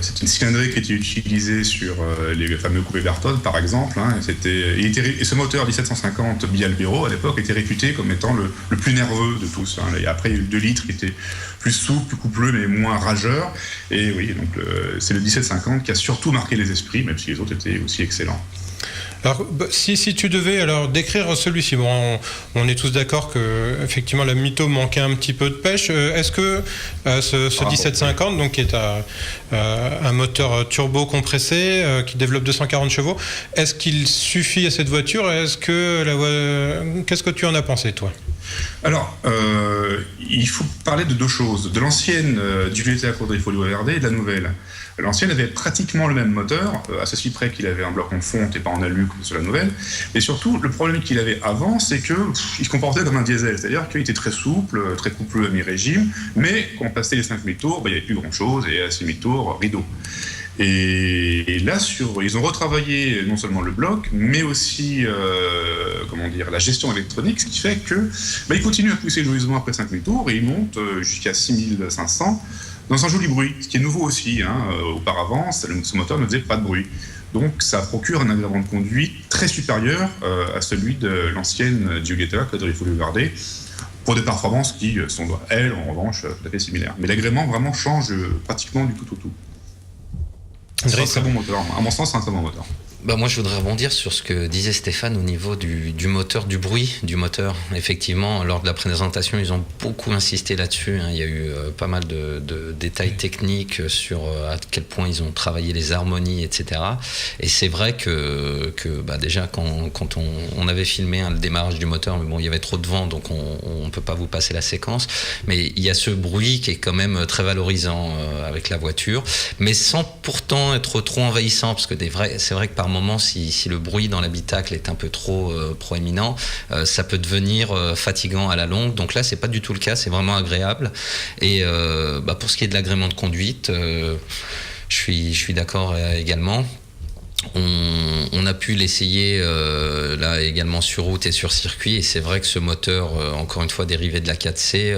c'est une cylindrée qui était utilisée sur les fameux coupés Berthold, par exemple. Hein, et ce moteur 1750 Bialbero, à l'époque, était réputé comme étant le plus nerveux de tous. Hein. Et après, il y a eu le 2 litres qui était plus souple, plus coupleux, mais moins rageur. Et oui, donc c'est le 1750 qui a surtout marqué les esprits, même si les autres étaient aussi excellents. Alors, si tu devais décrire celui-ci, bon, on est tous d'accord que effectivement la Mito manquait un petit peu de pêche. Est-ce que ce 1750, donc qui est un moteur turbo compressé qui développe 240 chevaux, est-ce qu'il suffit à cette voiture ? Qu'est-ce que tu en as pensé, toi ? Alors, il faut parler de deux choses, de l'ancienne Giulietta Quadrifoglio Verde et de la nouvelle. L'ancienne avait pratiquement le même moteur, à ceci près qu'il avait un bloc en fonte et pas en alu comme sur la nouvelle. Et surtout, le problème qu'il avait avant, c'est qu'il se comportait comme un diesel, c'est-à-dire qu'il était très souple, très coupleux à mi-régime, mais quand on passait les 5000 tours, il n'y avait plus grand-chose, et à 6000 tours, rideau. Et là, ils ont retravaillé non seulement le bloc, mais aussi la gestion électronique, ce qui fait que il continue à pousser joyeusement après 5000 tours et il monte jusqu'à 6500 dans un joli bruit, ce qui est nouveau aussi. Hein. Auparavant, ce moteur ne faisait pas de bruit. Donc ça procure un agrément de conduite très supérieur à celui de l'ancienne Giulietta Quadrifoglio Verde, pour des performances qui sont, elles, en revanche, tout à fait similaires. Mais l'agrément vraiment change pratiquement du tout au tout. C'est un très bon moteur. À mon sens, c'est un très bon moteur. Moi, je voudrais rebondir sur ce que disait Stéphane au niveau du moteur, du bruit du moteur. Effectivement, lors de la présentation, ils ont beaucoup insisté là-dessus. Hein. Il y a eu pas mal de détails techniques sur à quel point ils ont travaillé les harmonies, etc. Et c'est vrai que déjà, quand on avait filmé le démarrage du moteur, mais bon, il y avait trop de vent, donc on ne peut pas vous passer la séquence. Mais il y a ce bruit qui est quand même très valorisant avec la voiture, mais sans pourtant être trop envahissant, parce que c'est vrai que par moment, si le bruit dans l'habitacle est un peu trop proéminent, ça peut devenir fatigant à la longue. Donc là, c'est pas du tout le cas, c'est vraiment agréable. Et pour ce qui est de l'agrément de conduite, je suis d'accord également. On a pu l'essayer là également sur route et sur circuit, et c'est vrai que ce moteur, encore une fois dérivé de la 4C,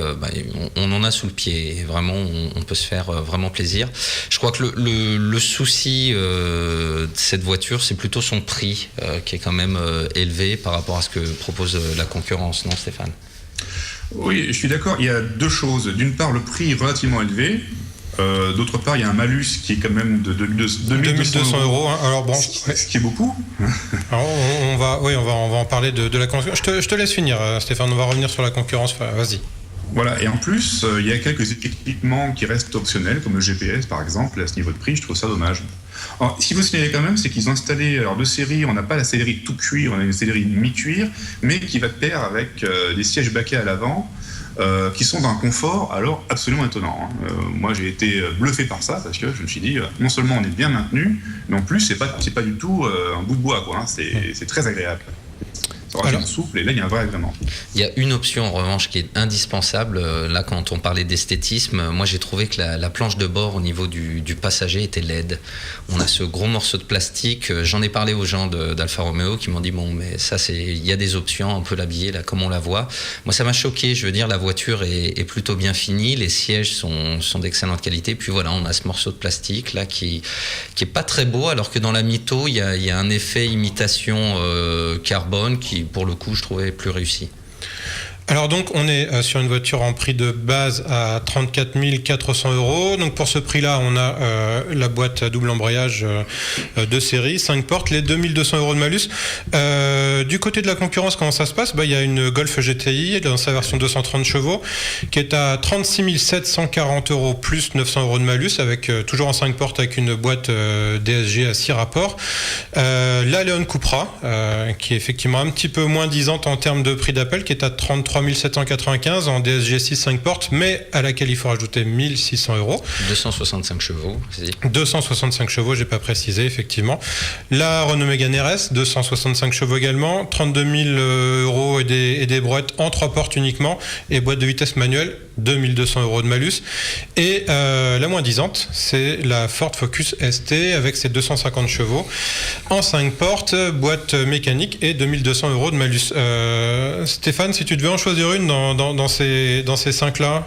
on en a sous le pied, et vraiment on peut se faire vraiment plaisir. Je crois que le souci de cette voiture, c'est plutôt son prix qui est quand même élevé par rapport à ce que propose la concurrence, non Stéphane ? Oui, je suis d'accord, il y a deux choses. D'une part, le prix est relativement élevé. D'autre part, il y a un malus qui est quand même de 2200 €. Hein. Alors bon, ce qui est beaucoup. Alors on va en parler de la concurrence. Je te laisse finir, Stéphane. On va revenir sur la concurrence. Enfin, vas-y. Voilà, et en plus, il y a quelques équipements qui restent optionnels, comme le GPS par exemple. À ce niveau de prix, je trouve ça dommage. Alors, ce qu'il faut signaler quand même, c'est qu'ils ont installé de série. On n'a pas la sellerie tout cuir, on a une sellerie mi-cuir, mais qui va de pair avec des sièges baquets à l'avant. Qui sont d'un confort alors absolument étonnant. Hein. Moi, j'ai été bluffé par ça parce que je me suis dit, non seulement on est bien maintenu, mais en plus, c'est pas du tout un bout de bois, quoi. Hein. C'est très agréable. relativement souple, et là il y a un vrai agrément. Il y a une option en revanche qui est indispensable. Là, quand on parlait d'esthétisme, moi j'ai trouvé que la planche de bord au niveau du passager était laide. On a ce gros morceau de plastique. J'en ai parlé aux gens d'Alfa Romeo qui m'ont dit bon, mais ça il y a des options, on peut l'habiller là comme on la voit. Moi ça m'a choqué. Je veux dire, la voiture est plutôt bien finie, les sièges sont d'excellente qualité. Puis voilà, on a ce morceau de plastique là qui est pas très beau, alors que dans la Mito il y a un effet imitation carbone qui pour le coup je trouvais plus réussi. Alors donc on est sur une voiture en prix de base à 34 400 €. Donc pour ce prix-là, on a la boîte à double embrayage de série, 5 portes, les 2200 € de malus. Du côté de la concurrence, comment ça se passe ? Il y a une Golf GTI dans sa version 230 chevaux qui est à 36 740 € plus 900 € de malus, avec toujours en 5 portes avec une boîte DSG à 6 rapports. La Leon Cupra, qui est effectivement un petit peu moins disante en termes de prix d'appel, qui est à 33 795 en DSG 6 5 portes, mais à laquelle il faut rajouter 1600 €. 265 chevaux. 265 chevaux, j'ai pas précisé, effectivement. La Renault Mégane RS, 265 chevaux également, 32 000 € et des brouettes en 3 portes uniquement, et boîte de vitesse manuelle, 2200 € de malus. Et la moins disante, c'est la Ford Focus ST avec ses 250 chevaux en 5 portes, boîte mécanique et 2200 € de malus. Stéphane, si tu devais en choisir une dans ces 5-là?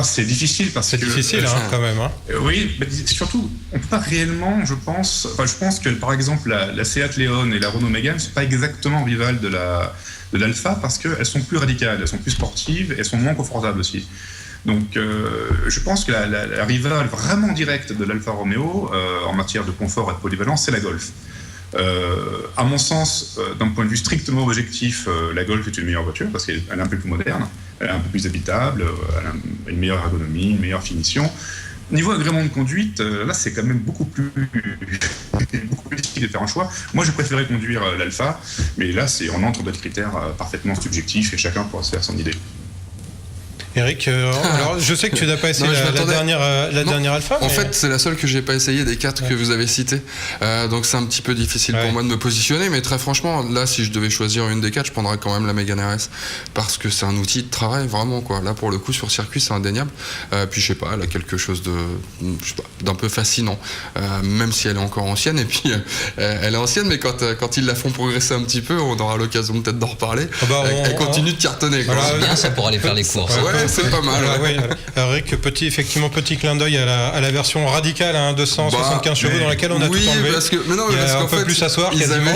C'est difficile parce que... C'est difficile quand même. Hein. Oui, mais surtout, on ne peut pas réellement, je pense que par exemple la Seat Leon et la Renault Mégane ne sont pas exactement rivales de l'Alfa parce qu'elles sont plus radicales, elles sont plus sportives, elles sont moins confortables aussi. Donc je pense que la rivale vraiment directe de l'Alfa Romeo en matière de confort et de polyvalence, c'est la Golf. À mon sens, d'un point de vue strictement objectif, la Golf est une meilleure voiture parce qu'elle est un peu plus moderne, elle est un peu plus habitable, elle a une meilleure ergonomie, une meilleure finition. Niveau agrément de conduite, là c'est quand même beaucoup plus difficile de faire un choix. Moi je préférais conduire l'Alfa, mais là on entre dans des critères parfaitement subjectifs et chacun pourra se faire son idée. Eric, alors je sais que tu n'as pas essayé la dernière Alfa. En fait, c'est la seule que j'ai pas essayé des 4 que vous avez citées. Donc c'est un petit peu difficile pour moi de me positionner, mais très franchement, là, si je devais choisir une des 4, je prendrais quand même la Mégane RS parce que c'est un outil de travail vraiment quoi. Là, pour le coup, sur circuit, c'est indéniable. Puis je sais pas, elle a quelque chose d'un peu fascinant, même si elle est encore ancienne. Et puis elle est ancienne, mais quand ils la font progresser un petit peu, on aura l'occasion peut-être d'en reparler. Elle continue de cartonner. Quoi. C'est bien ça pour aller faire les courses. Ouais, c'est pas mal. Oui. Eric, petit clin d'œil à la version radicale, 275 chevaux dans laquelle on a tout enlevé. Il y a un peu plus à soir quasiment.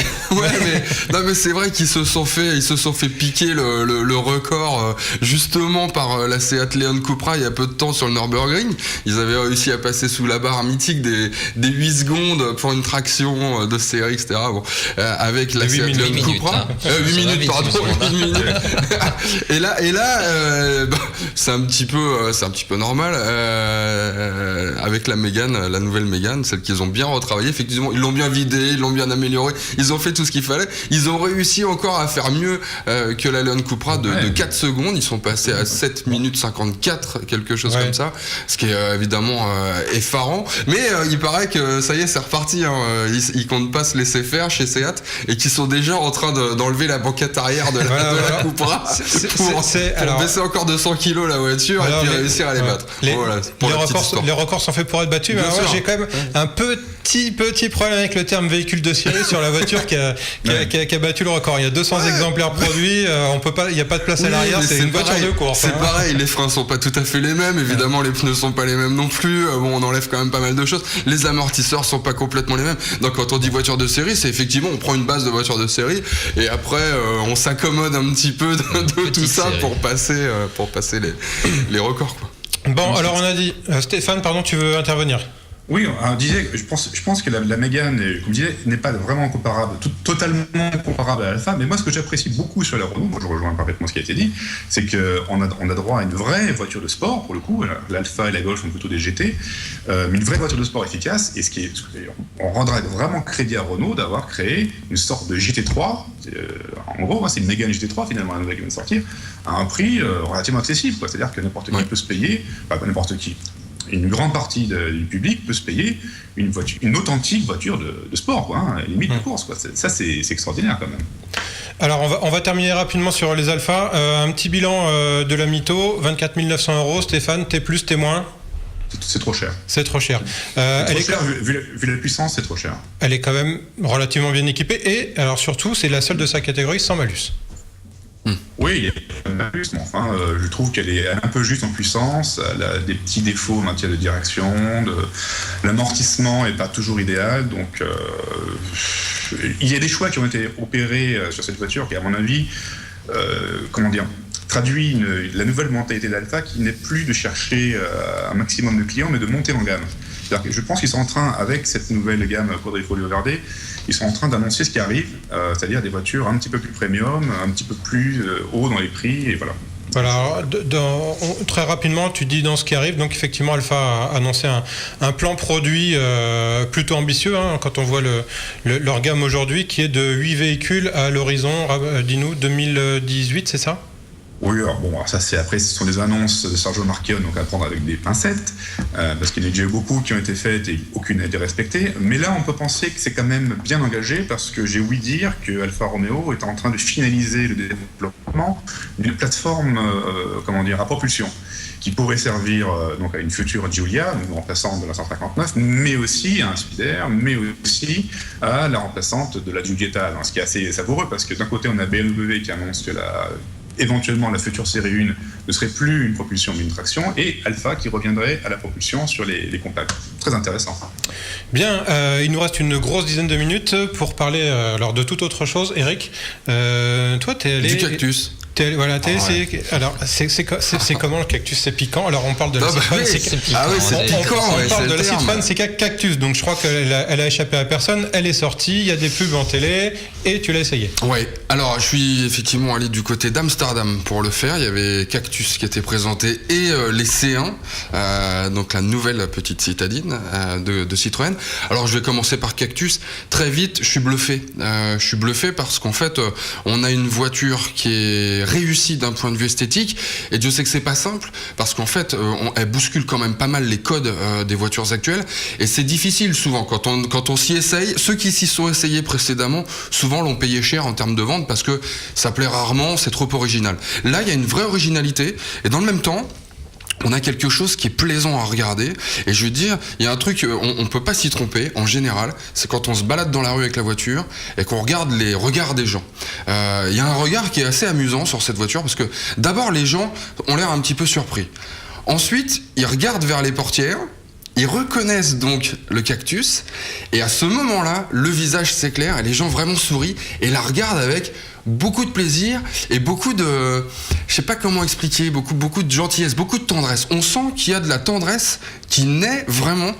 Mais c'est vrai qu'ils se sont fait piquer le record justement par la Seat Leon Cupra il y a peu de temps sur le Nürburgring. Ils avaient réussi à passer sous la barre mythique des 8 secondes pour une traction de série, etc. Avec la Seat Leon Cupra. 8 minutes, pardon. 8 minutes. Et là, c'est un petit peu normal avec la Mégane, la nouvelle Mégane, celle qu'ils ont bien retravaillée. Effectivement, ils l'ont bien vidée, ils l'ont bien améliorée, ils ont fait tout ce qu'il fallait. Ils ont réussi encore à faire mieux que la Leon Cupra de 4 secondes. Ils sont passés à 7 minutes 54, quelque chose comme ça, ce qui est évidemment effarant. Mais il paraît que ça y est, c'est reparti. Ils comptent pas se laisser faire chez Seat et qu'ils sont déjà en train d'enlever la banquette arrière de la Cupra pour baisser encore 200 kilos la voiture et puis réussir à les battre. Les records sont faits pour être battus, mais moi j'ai quand même un petit problème avec le terme véhicule de série sur la voiture qui a battu le record. Il y a 200 exemplaires produits, il n'y a pas de place à l'arrière, c'est une voiture de course. C'est pareil, les freins sont pas tout à fait les mêmes, évidemment les pneus sont pas les mêmes non plus, on enlève quand même pas mal de choses, les amortisseurs sont pas complètement les mêmes. Donc quand on dit voiture de série, c'est effectivement on prend une base de voiture de série et après on s'accommode un petit peu de tout ça pour passer les records quoi. Bon, alors on a dit Stéphane, pardon, tu veux intervenir? Oui, on disait, je pense que la Mégane, comme je disais, n'est pas vraiment comparable, totalement comparable à l'Alfa, mais moi ce que j'apprécie beaucoup sur la Renault, moi je rejoins parfaitement ce qui a été dit, c'est qu'on a droit à une vraie voiture de sport, pour le coup, l'Alfa et la Golf sont plutôt des GT, mais une vraie voiture de sport efficace, et on rendra vraiment crédit à Renault d'avoir créé une sorte de GT3, en gros, c'est une Mégane GT3 finalement, la nouvelle qui vient de sortir, à un prix relativement accessible, quoi. C'est-à-dire que n'importe qui peut se payer, pas n'importe qui. Une grande partie du public peut se payer une authentique voiture de sport, quoi, limite de course, quoi. Ça, c'est extraordinaire quand même. Alors on va terminer rapidement sur les alphas. Un petit bilan de la Mytho, 24 900 €. Stéphane, T+, T-? C'est trop cher. C'est trop cher. Vu la puissance, c'est trop cher. Elle est quand même relativement bien équipée et alors surtout c'est la seule de sa catégorie sans malus. Oui, il y a un malus, mais enfin, je trouve qu'elle est un peu juste en puissance. Elle a des petits défauts en matière de direction, l'amortissement n'est pas toujours idéal. Donc, il y a des choix qui ont été opérés sur cette voiture qui, à mon avis, traduit la nouvelle mentalité d'Alfa qui n'est plus de chercher un maximum de clients, mais de monter en gamme. C'est-à-dire que je pense qu'ils sont en train, avec cette nouvelle gamme Quadrifoglio Verde, ils sont en train d'annoncer ce qui arrive, c'est-à-dire des voitures un petit peu plus premium, un petit peu plus haut dans les prix, et voilà. Voilà, très rapidement, tu dis dans ce qui arrive, donc effectivement Alfa a annoncé un plan produit plutôt ambitieux, hein, quand on voit leur gamme aujourd'hui, qui est de 8 véhicules à l'horizon, dis-nous, 2018, c'est ça ? Oui, alors ça c'est après, ce sont des annonces de Sergio Marchionne, donc à prendre avec des pincettes, parce qu'il y en a déjà eu beaucoup qui ont été faites et aucune n'a été respectée. Mais là, on peut penser que c'est quand même bien engagé, parce que j'ai ouï dire que Alfa Romeo est en train de finaliser le développement d'une plateforme, à propulsion, qui pourrait servir donc à une future Giulia, donc remplaçante de la 159, mais aussi à un Spider, mais aussi à la remplaçante de la Giulietta. Ce qui est assez savoureux, parce que d'un côté, on a BMW qui annonce que éventuellement la future série 1 ne serait plus une propulsion mais une traction, et Alfa qui reviendrait à la propulsion sur les compacts. Très intéressant. Bien, il nous reste une grosse dizaine de minutes pour parler alors de toute autre chose. Eric, toi t'es allé... Du cactus. Voilà, alors c'est comment le cactus? C'est piquant. Alors on parle de la Citroën, c'est piquant. Ah oui, c'est piquant. On parle de la Citroën, c'est cactus. Donc je crois qu'elle a échappé à personne. Elle est sortie. Il y a des pubs en télé et tu l'as essayé. Ouais. Alors je suis effectivement allé du côté d'Amsterdam pour le faire. Il y avait Cactus qui était présenté et les C1, donc la nouvelle petite citadine de Citroën. Alors je vais commencer par Cactus. Très vite, je suis bluffé. Je suis bluffé parce qu'en fait, on a une voiture qui est réussie d'un point de vue esthétique, et Dieu sait que c'est pas simple parce qu'en fait elle bouscule quand même pas mal les codes des voitures actuelles, et c'est difficile souvent quand on s'y essaye. Ceux qui s'y sont essayés précédemment souvent l'ont payé cher en termes de vente parce que ça plaît rarement, c'est trop original. Là il y a une vraie originalité, et dans le même temps on a quelque chose qui est plaisant à regarder, et je veux dire, il y a un truc, on peut pas s'y tromper en général, c'est quand on se balade dans la rue avec la voiture et qu'on regarde les regards des gens. Il y a un regard qui est assez amusant sur cette voiture, parce que d'abord les gens ont l'air un petit peu surpris. Ensuite, ils regardent vers les portières, ils reconnaissent donc le cactus, et à ce moment-là, le visage s'éclaire et les gens vraiment sourient et la regardent avec beaucoup de plaisir et beaucoup de, je sais pas comment expliquer, beaucoup de gentillesse, beaucoup de tendresse. On sent qu'il y a de la tendresse qui naît vraiment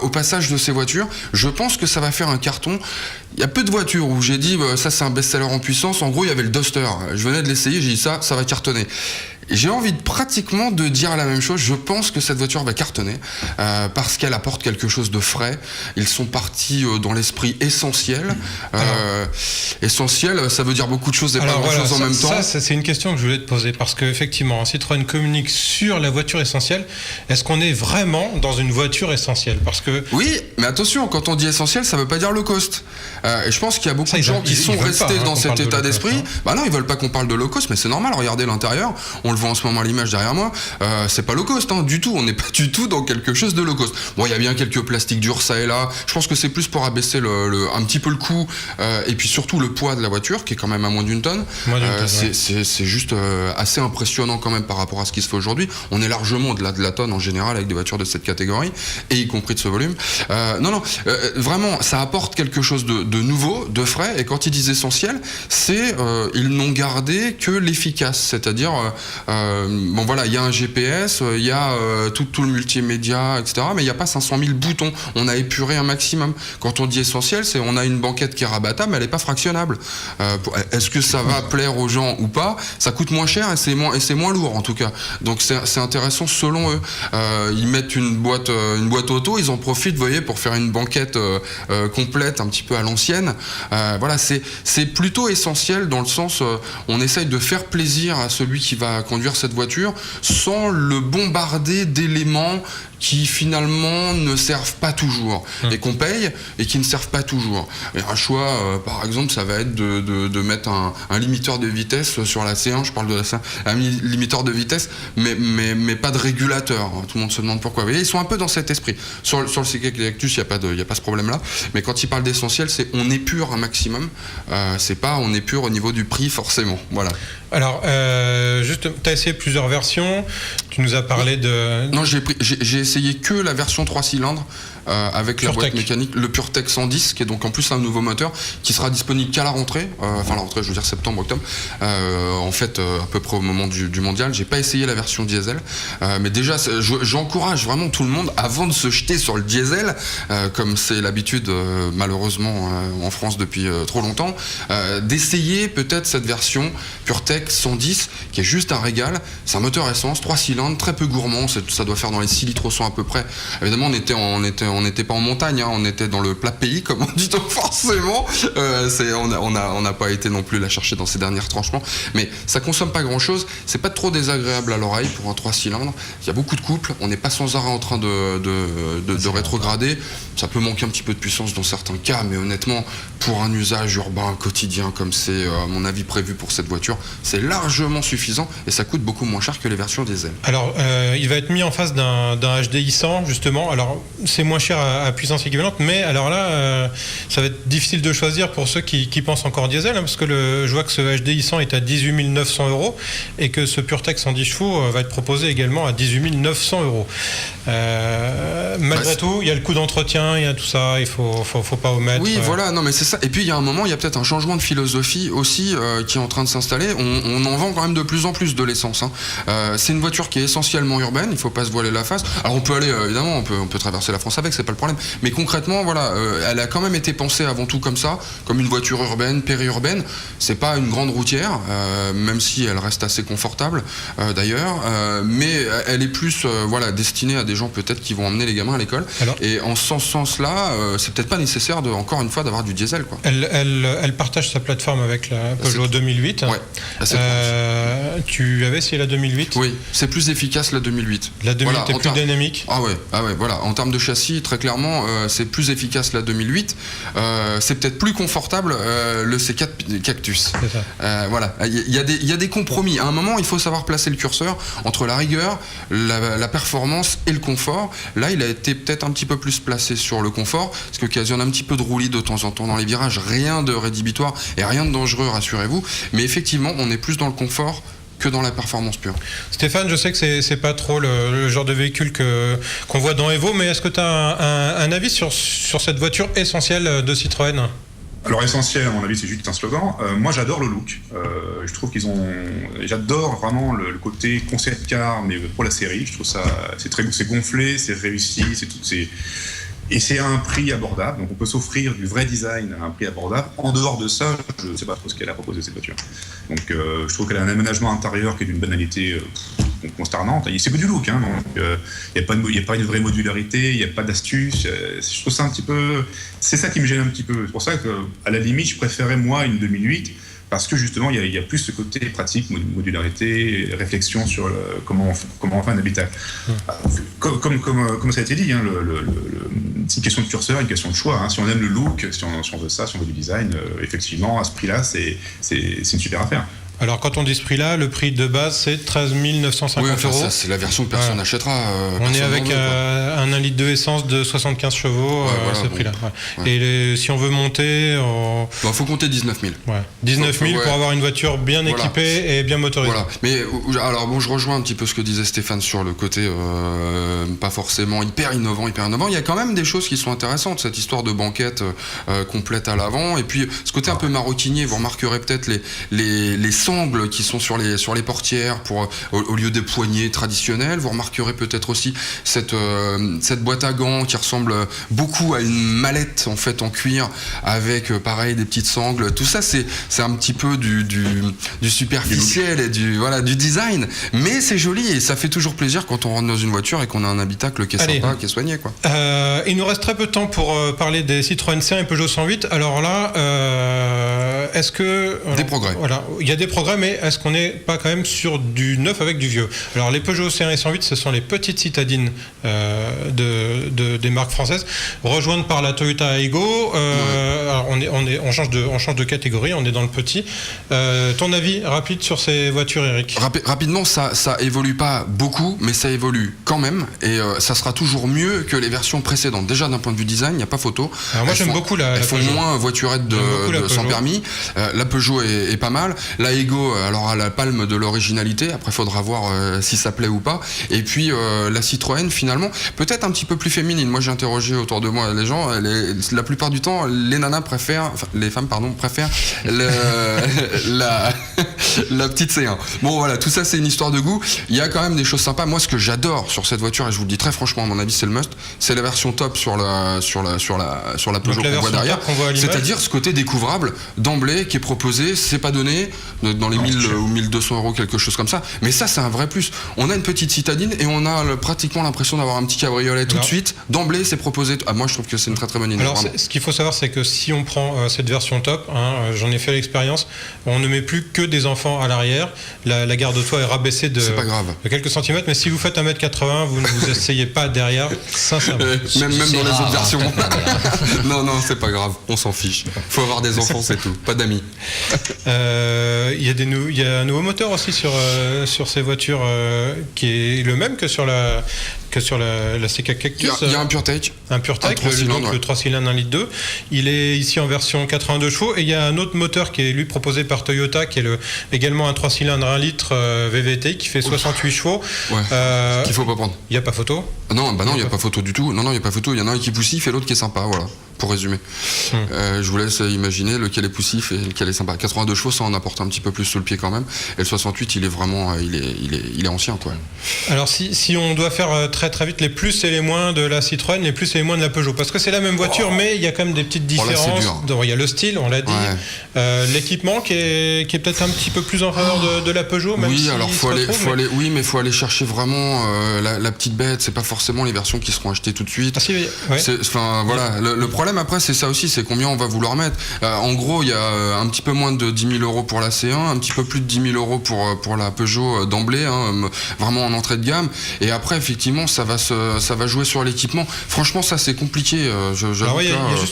au passage de ces voitures. Je pense que ça va faire un carton. Il y a peu de voitures où j'ai dit ça c'est un best-seller en puissance. En gros, il y avait le Duster. Je venais de l'essayer, j'ai dit ça va cartonner. J'ai envie pratiquement de dire la même chose. Je pense que cette voiture va cartonner parce qu'elle apporte quelque chose de frais. Ils sont partis dans l'esprit essentiel. Essentiel, ça veut dire beaucoup de choses et pas grand-chose en même temps. Ça, c'est une question que je voulais te poser, parce qu'effectivement, Citroën communique sur la voiture essentielle. Est-ce qu'on est vraiment dans une voiture essentielle? Parce que... Oui, mais attention, quand on dit essentiel, ça veut pas dire low cost. Et je pense qu'il y a beaucoup de gens qui sont restés dans cet état d'esprit. Bah non, ils veulent pas qu'on parle de low cost, mais c'est normal. Regardez l'intérieur. On le voit en ce moment à l'image derrière moi. C'est pas low cost, du tout. On n'est pas du tout dans quelque chose de low cost. Bon, il y a bien quelques plastiques durs ça et là. Je pense que c'est plus pour abaisser un petit peu le coût et puis surtout le poids de la voiture, qui est quand même à moins d'une tonne. C'est juste assez impressionnant quand même par rapport à ce qui se fait aujourd'hui. On est largement au-delà de la tonne en général avec des voitures de cette catégorie, et y compris de ce volume. Vraiment, ça apporte quelque chose de nouveau, de frais. Et quand ils disent essentiel, c'est ils n'ont gardé que l'efficace, c'est-à-dire il y a un GPS, il y a tout le multimédia, etc. Mais il n'y a pas 500 000 boutons. On a épuré un maximum. Quand on dit essentiel, c'est on a une banquette qui est rabattable, mais elle n'est pas fractionnable. Est-ce que ça va plaire aux gens ou pas? Ça coûte moins cher et c'est moins lourd en tout cas. Donc c'est intéressant selon eux. Ils mettent une boîte auto, ils en profitent, vous voyez, pour faire une banquette complète, un petit peu à l'ancienne. C'est plutôt essentiel dans le sens on essaye de faire plaisir à celui qui va conduire cette voiture sans le bombarder d'éléments qui finalement ne servent pas toujours et qu'on paye et qui ne servent pas toujours. Et un choix, par exemple, ça va être de mettre un limiteur de vitesse sur la C1, je parle de la C1, un limiteur de vitesse, mais pas de régulateur. Tout le monde se demande pourquoi. Vous voyez, ils sont un peu dans cet esprit. Sur le CK Cactus, il n'y a pas ce problème-là, mais quand ils parlent d'essentiel, c'est on épure un maximum, c'est pas on épure au niveau du prix forcément. Voilà. Alors, juste, tu as essayé plusieurs versions, tu nous as parlé de... Non, j'ai essayé que la version 3 cylindres avec la boîte mécanique, le PureTech 110, qui est donc en plus un nouveau moteur qui sera disponible qu'à la rentrée, enfin la rentrée, je veux dire septembre, octobre, en fait à peu près au moment du mondial. J'ai pas essayé la version diesel, mais déjà j'encourage vraiment tout le monde, avant de se jeter sur le diesel, comme c'est l'habitude malheureusement en France depuis trop longtemps, d'essayer peut-être cette version PureTech 110 qui est juste un régal. C'est un moteur essence 3 cylindres, très peu gourmand, ça doit faire dans les 6 litres au 100 à peu près. Évidemment on n'était pas en montagne, hein, on était dans le plat pays, comme on dit, donc forcément on n'a pas été non plus la chercher dans ces derniers retranchements, mais ça consomme pas grand chose, c'est pas trop désagréable à l'oreille pour un 3 cylindres, il y a beaucoup de couple, on n'est pas sans arrêt en train de rétrograder, ça peut manquer un petit peu de puissance dans certains cas, mais honnêtement pour un usage urbain quotidien comme c'est à mon avis prévu pour cette voiture, c'est largement suffisant et ça coûte beaucoup moins cher que les versions diesel. Alors il va être mis en face d'un HDI 100 justement, alors c'est moins cher à puissance équivalente, mais alors là ça va être difficile de choisir pour ceux qui pensent encore diesel, hein, parce que je vois que ce HDI 100 est à 18 900 € et que ce PureTech 110 chevaux va être proposé également à 18 900 €. Malgré tout, il y a le coût d'entretien, il y a tout ça, il faut pas omettre. Oui, voilà, non mais c'est ça. Et puis il y a un moment, il y a peut-être un changement de philosophie aussi qui est en train de s'installer. On en vend quand même de plus en plus de l'essence, hein. C'est une voiture qui est essentiellement urbaine, il faut pas se voiler la face. Alors on peut aller, évidemment, on peut traverser la France avec, c'est pas le problème. Mais concrètement, voilà, elle a quand même été pensée avant tout comme ça, comme une voiture urbaine, périurbaine. C'est pas une grande routière, même si elle reste assez confortable d'ailleurs, mais elle est plus voilà, destinée à des gens peut-être qui vont emmener les gamins à l'école. Alors, et en ce sens-là, c'est peut-être pas nécessaire encore une fois d'avoir du diesel, quoi. Elle partage sa plateforme avec la Peugeot 2008. Ouais, tu avais essayé la 2008? Oui, c'est plus efficace la 2008. La 2008 est plus dynamique. Ah ouais, voilà. En termes de châssis, très clairement, c'est plus efficace la 2008. C'est peut-être plus confortable le C4 Cactus. C'est ça. Voilà, il y a des compromis. À un moment, il faut savoir placer le curseur entre la rigueur, la performance et le confort. Là, il a été peut-être un petit peu plus placé sur le confort, ce qui occasionne un petit peu de roulis de temps en temps dans les virages. Rien de rédhibitoire et rien de dangereux, rassurez-vous. Mais effectivement, on est plus dans le confort que dans la performance pure. Stéphane, je sais que c'est pas trop le genre de véhicule qu'on voit dans Evo, mais est-ce que tu as un avis sur cette voiture essentielle de Citroën ? Alors essentiel, à mon avis, c'est juste un slogan. Moi, j'adore le look. Je trouve j'adore vraiment le côté concept car, mais pour la série. Je trouve ça, c'est gonflé, c'est réussi, et c'est à un prix abordable. Donc on peut s'offrir du vrai design à un prix abordable. En dehors de ça, je ne sais pas trop ce qu'elle a proposé cette voiture. Donc je trouve qu'elle a un aménagement intérieur qui est d'une banalité consternante. C'est que du look, hein, donc il n'y a pas une vraie modularité, il n'y a pas d'astuce. Je trouve ça un petit peu... C'est ça qui me gêne un petit peu. C'est pour ça qu'à la limite, je préférais moi une 2008, parce que justement, il y a plus ce côté pratique, modularité, réflexion sur comment on fait un habitat. Comme ça a été dit, hein, c'est une question de curseur, une question de choix. Hein. Si on aime le look, si on veut ça, si on veut du design, effectivement, à ce prix-là, c'est une super affaire. Alors quand on dit ce prix-là, le prix de base c'est 13 950 €. Ça, c'est la version que personne n'achètera. On est avec un 1 litre de essence de 75 chevaux à ce prix-là. Ouais. Et si on veut monter... Il faut compter 19 000. Ouais. 19 000 pour avoir une voiture bien équipée et bien motorisée. Voilà. Mais alors bon, je rejoins un petit peu ce que disait Stéphane sur le côté pas forcément hyper innovant. Il y a quand même des choses qui sont intéressantes. Cette histoire de banquette complète à l'avant. Et puis ce côté un peu maroquinier, vous remarquerez peut-être les sangles qui sont sur les portières au lieu des poignées traditionnelles. Vous remarquerez peut-être aussi cette boîte à gants qui ressemble beaucoup à une mallette en fait en cuir avec pareil des petites sangles. Tout ça c'est un petit peu du superficiel et du design, mais c'est joli et ça fait toujours plaisir quand on rentre dans une voiture et qu'on a un habitacle qui est Allez. sympa, qui est soigné, quoi. Il nous reste très peu de temps pour parler des Citroën C1 et Peugeot 108. Alors là, est-ce que... Des progrès. Voilà, il y a des progrès, mais est-ce qu'on n'est pas quand même sur du neuf avec du vieux? Alors les Peugeot C1 et 108, ce sont les petites citadines des marques françaises, rejointes par la Toyota Aygo. Alors on change de catégorie, on est dans le petit. Ton avis rapide sur ces voitures, Eric? Rapidement, ça évolue pas beaucoup, mais ça évolue quand même, et ça sera toujours mieux que les versions précédentes. Déjà d'un point de vue design, il n'y a pas photo. Alors moi j'aime beaucoup la Elles font Peugeot. moins voiturette sans permis. La Peugeot est pas mal. La Aygo, alors a la palme de l'originalité. Après, faudra voir si ça plaît ou pas. Et puis la Citroën, finalement, peut-être un petit peu plus féminine. Moi, j'ai interrogé autour de moi les gens. La plupart du temps, les nanas préfèrent, enfin, les femmes, pardon, préfèrent la petite C1. Bon, voilà, tout ça, c'est une histoire de goût. Il y a quand même des choses sympas. Moi, ce que j'adore sur cette voiture, et je vous le dis très franchement, à mon avis, c'est le must, c'est la version top sur la Peugeot qu'on voit derrière. C'est-à-dire ce côté découvrable d'emblée qui est proposé, c'est pas donné dans les 1000 ou 1200 euros, quelque chose comme ça. Mais ça, c'est un vrai plus. On a une petite citadine et on a pratiquement l'impression d'avoir un petit cabriolet tout de suite. D'emblée, c'est proposé. Moi, je trouve que c'est une très très bonne idée. Alors, ce qu'il faut savoir, c'est que si on prend cette version top, j'en ai fait l'expérience, on ne met plus que des enfants à l'arrière. La garde-toit est rabaissée de quelques centimètres, mais si vous faites 1m80, vous ne vous asseyez pas derrière, sincèrement. Même dans les autres versions. Non, c'est pas grave, on s'en fiche. Faut avoir des enfants, c'est tout, pas d'amis. Il y a un nouveau moteur aussi sur ces voitures qui est le même que sur la CK Cactus. Il y a un PureTech. Un PureTech, le 3 cylindres 1,2 litre. Il est ici en version 82 chevaux et il y a un autre moteur qui est lui proposé par Toyota qui est également un 3 cylindres 1 litre VVTi qui fait 68 chevaux. Ouais. Qu'il faut pas prendre. Il n'y a pas photo? Non, il n'y a pas photo du tout. Non, il n'y a pas photo. Il y en a un qui est poussif et l'autre qui est sympa, voilà. Pour résumer. Je vous laisse imaginer lequel est poussif et lequel est sympa. 82 chevaux, ça en apporte un petit peu plus sous le pied quand même. Et le 68, il est vraiment, il est ancien, quoi. Alors si on doit faire très très vite les plus et les moins de la Citroën, les plus et les moins de la Peugeot, parce que c'est la même voiture, mais il y a quand même des petites différences. Il y a le style, on l'a dit, l'équipement qui est peut-être un petit peu plus en faveur de la Peugeot. Même oui, alors faut aller chercher vraiment la petite bête. C'est pas forcément les versions qui seront achetées tout de suite. Ah, si, ouais. Enfin voilà, le problème après c'est ça aussi, c'est combien on va vouloir mettre. En gros, il y a un petit peu moins de 10 000 euros pour la C1, un petit peu plus de 10 000 euros pour la Peugeot d'emblée, vraiment en entrée de gamme. Et après, effectivement, ça va jouer sur l'équipement. Franchement, ça c'est compliqué. Alors, il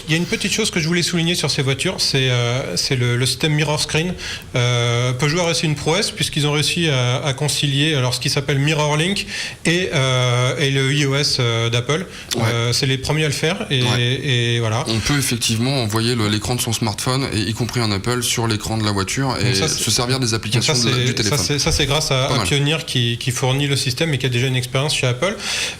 y a une petite chose que je voulais souligner sur ces voitures, c'est le système Mirror Screen. Peugeot a réussi une prouesse puisqu'ils ont réussi à concilier alors ce qui s'appelle Mirror Link et le iOS d'Apple. C'est les premiers à le faire et voilà. On peut effectivement envoyer l'écran de son smartphone, y compris en Apple, sur l'écran de la voiture et se servir des applications du téléphone. Ça c'est grâce à Pioneer qui fournit le système et qui a déjà une expérience chez Apple.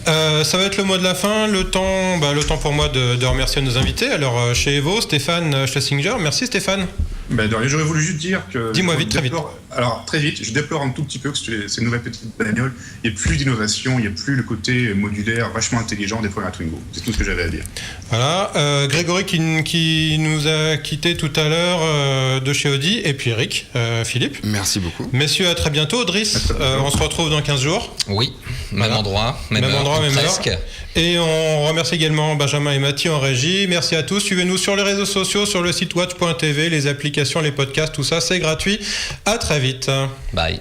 Ça va être le mot de la fin. Le temps pour moi de remercier nos invités. Alors chez Evo, Stéphane Schlesinger. Merci Stéphane. J'aurais voulu juste dire que... Dis-moi vite, très vite. Alors, très vite, je déplore un tout petit peu que ces nouvelles petites bagnoles, il n'y ait plus d'innovation, il n'y ait plus le côté modulaire, vachement intelligent des fois à Twingo. C'est tout ce que j'avais à dire. Voilà. Grégory qui nous a quittés tout à l'heure de chez Audi, et puis Eric, Philippe. Merci beaucoup. Messieurs, à très bientôt. Driss, on se retrouve dans 15 jours. Oui, même endroit, même heure, presque. Et on remercie également Benjamin et Mathieu en régie. Merci à tous. Suivez-nous sur les réseaux sociaux, sur le site watch.tv, les applications, les podcasts, tout ça, c'est gratuit. À très vite. Bye.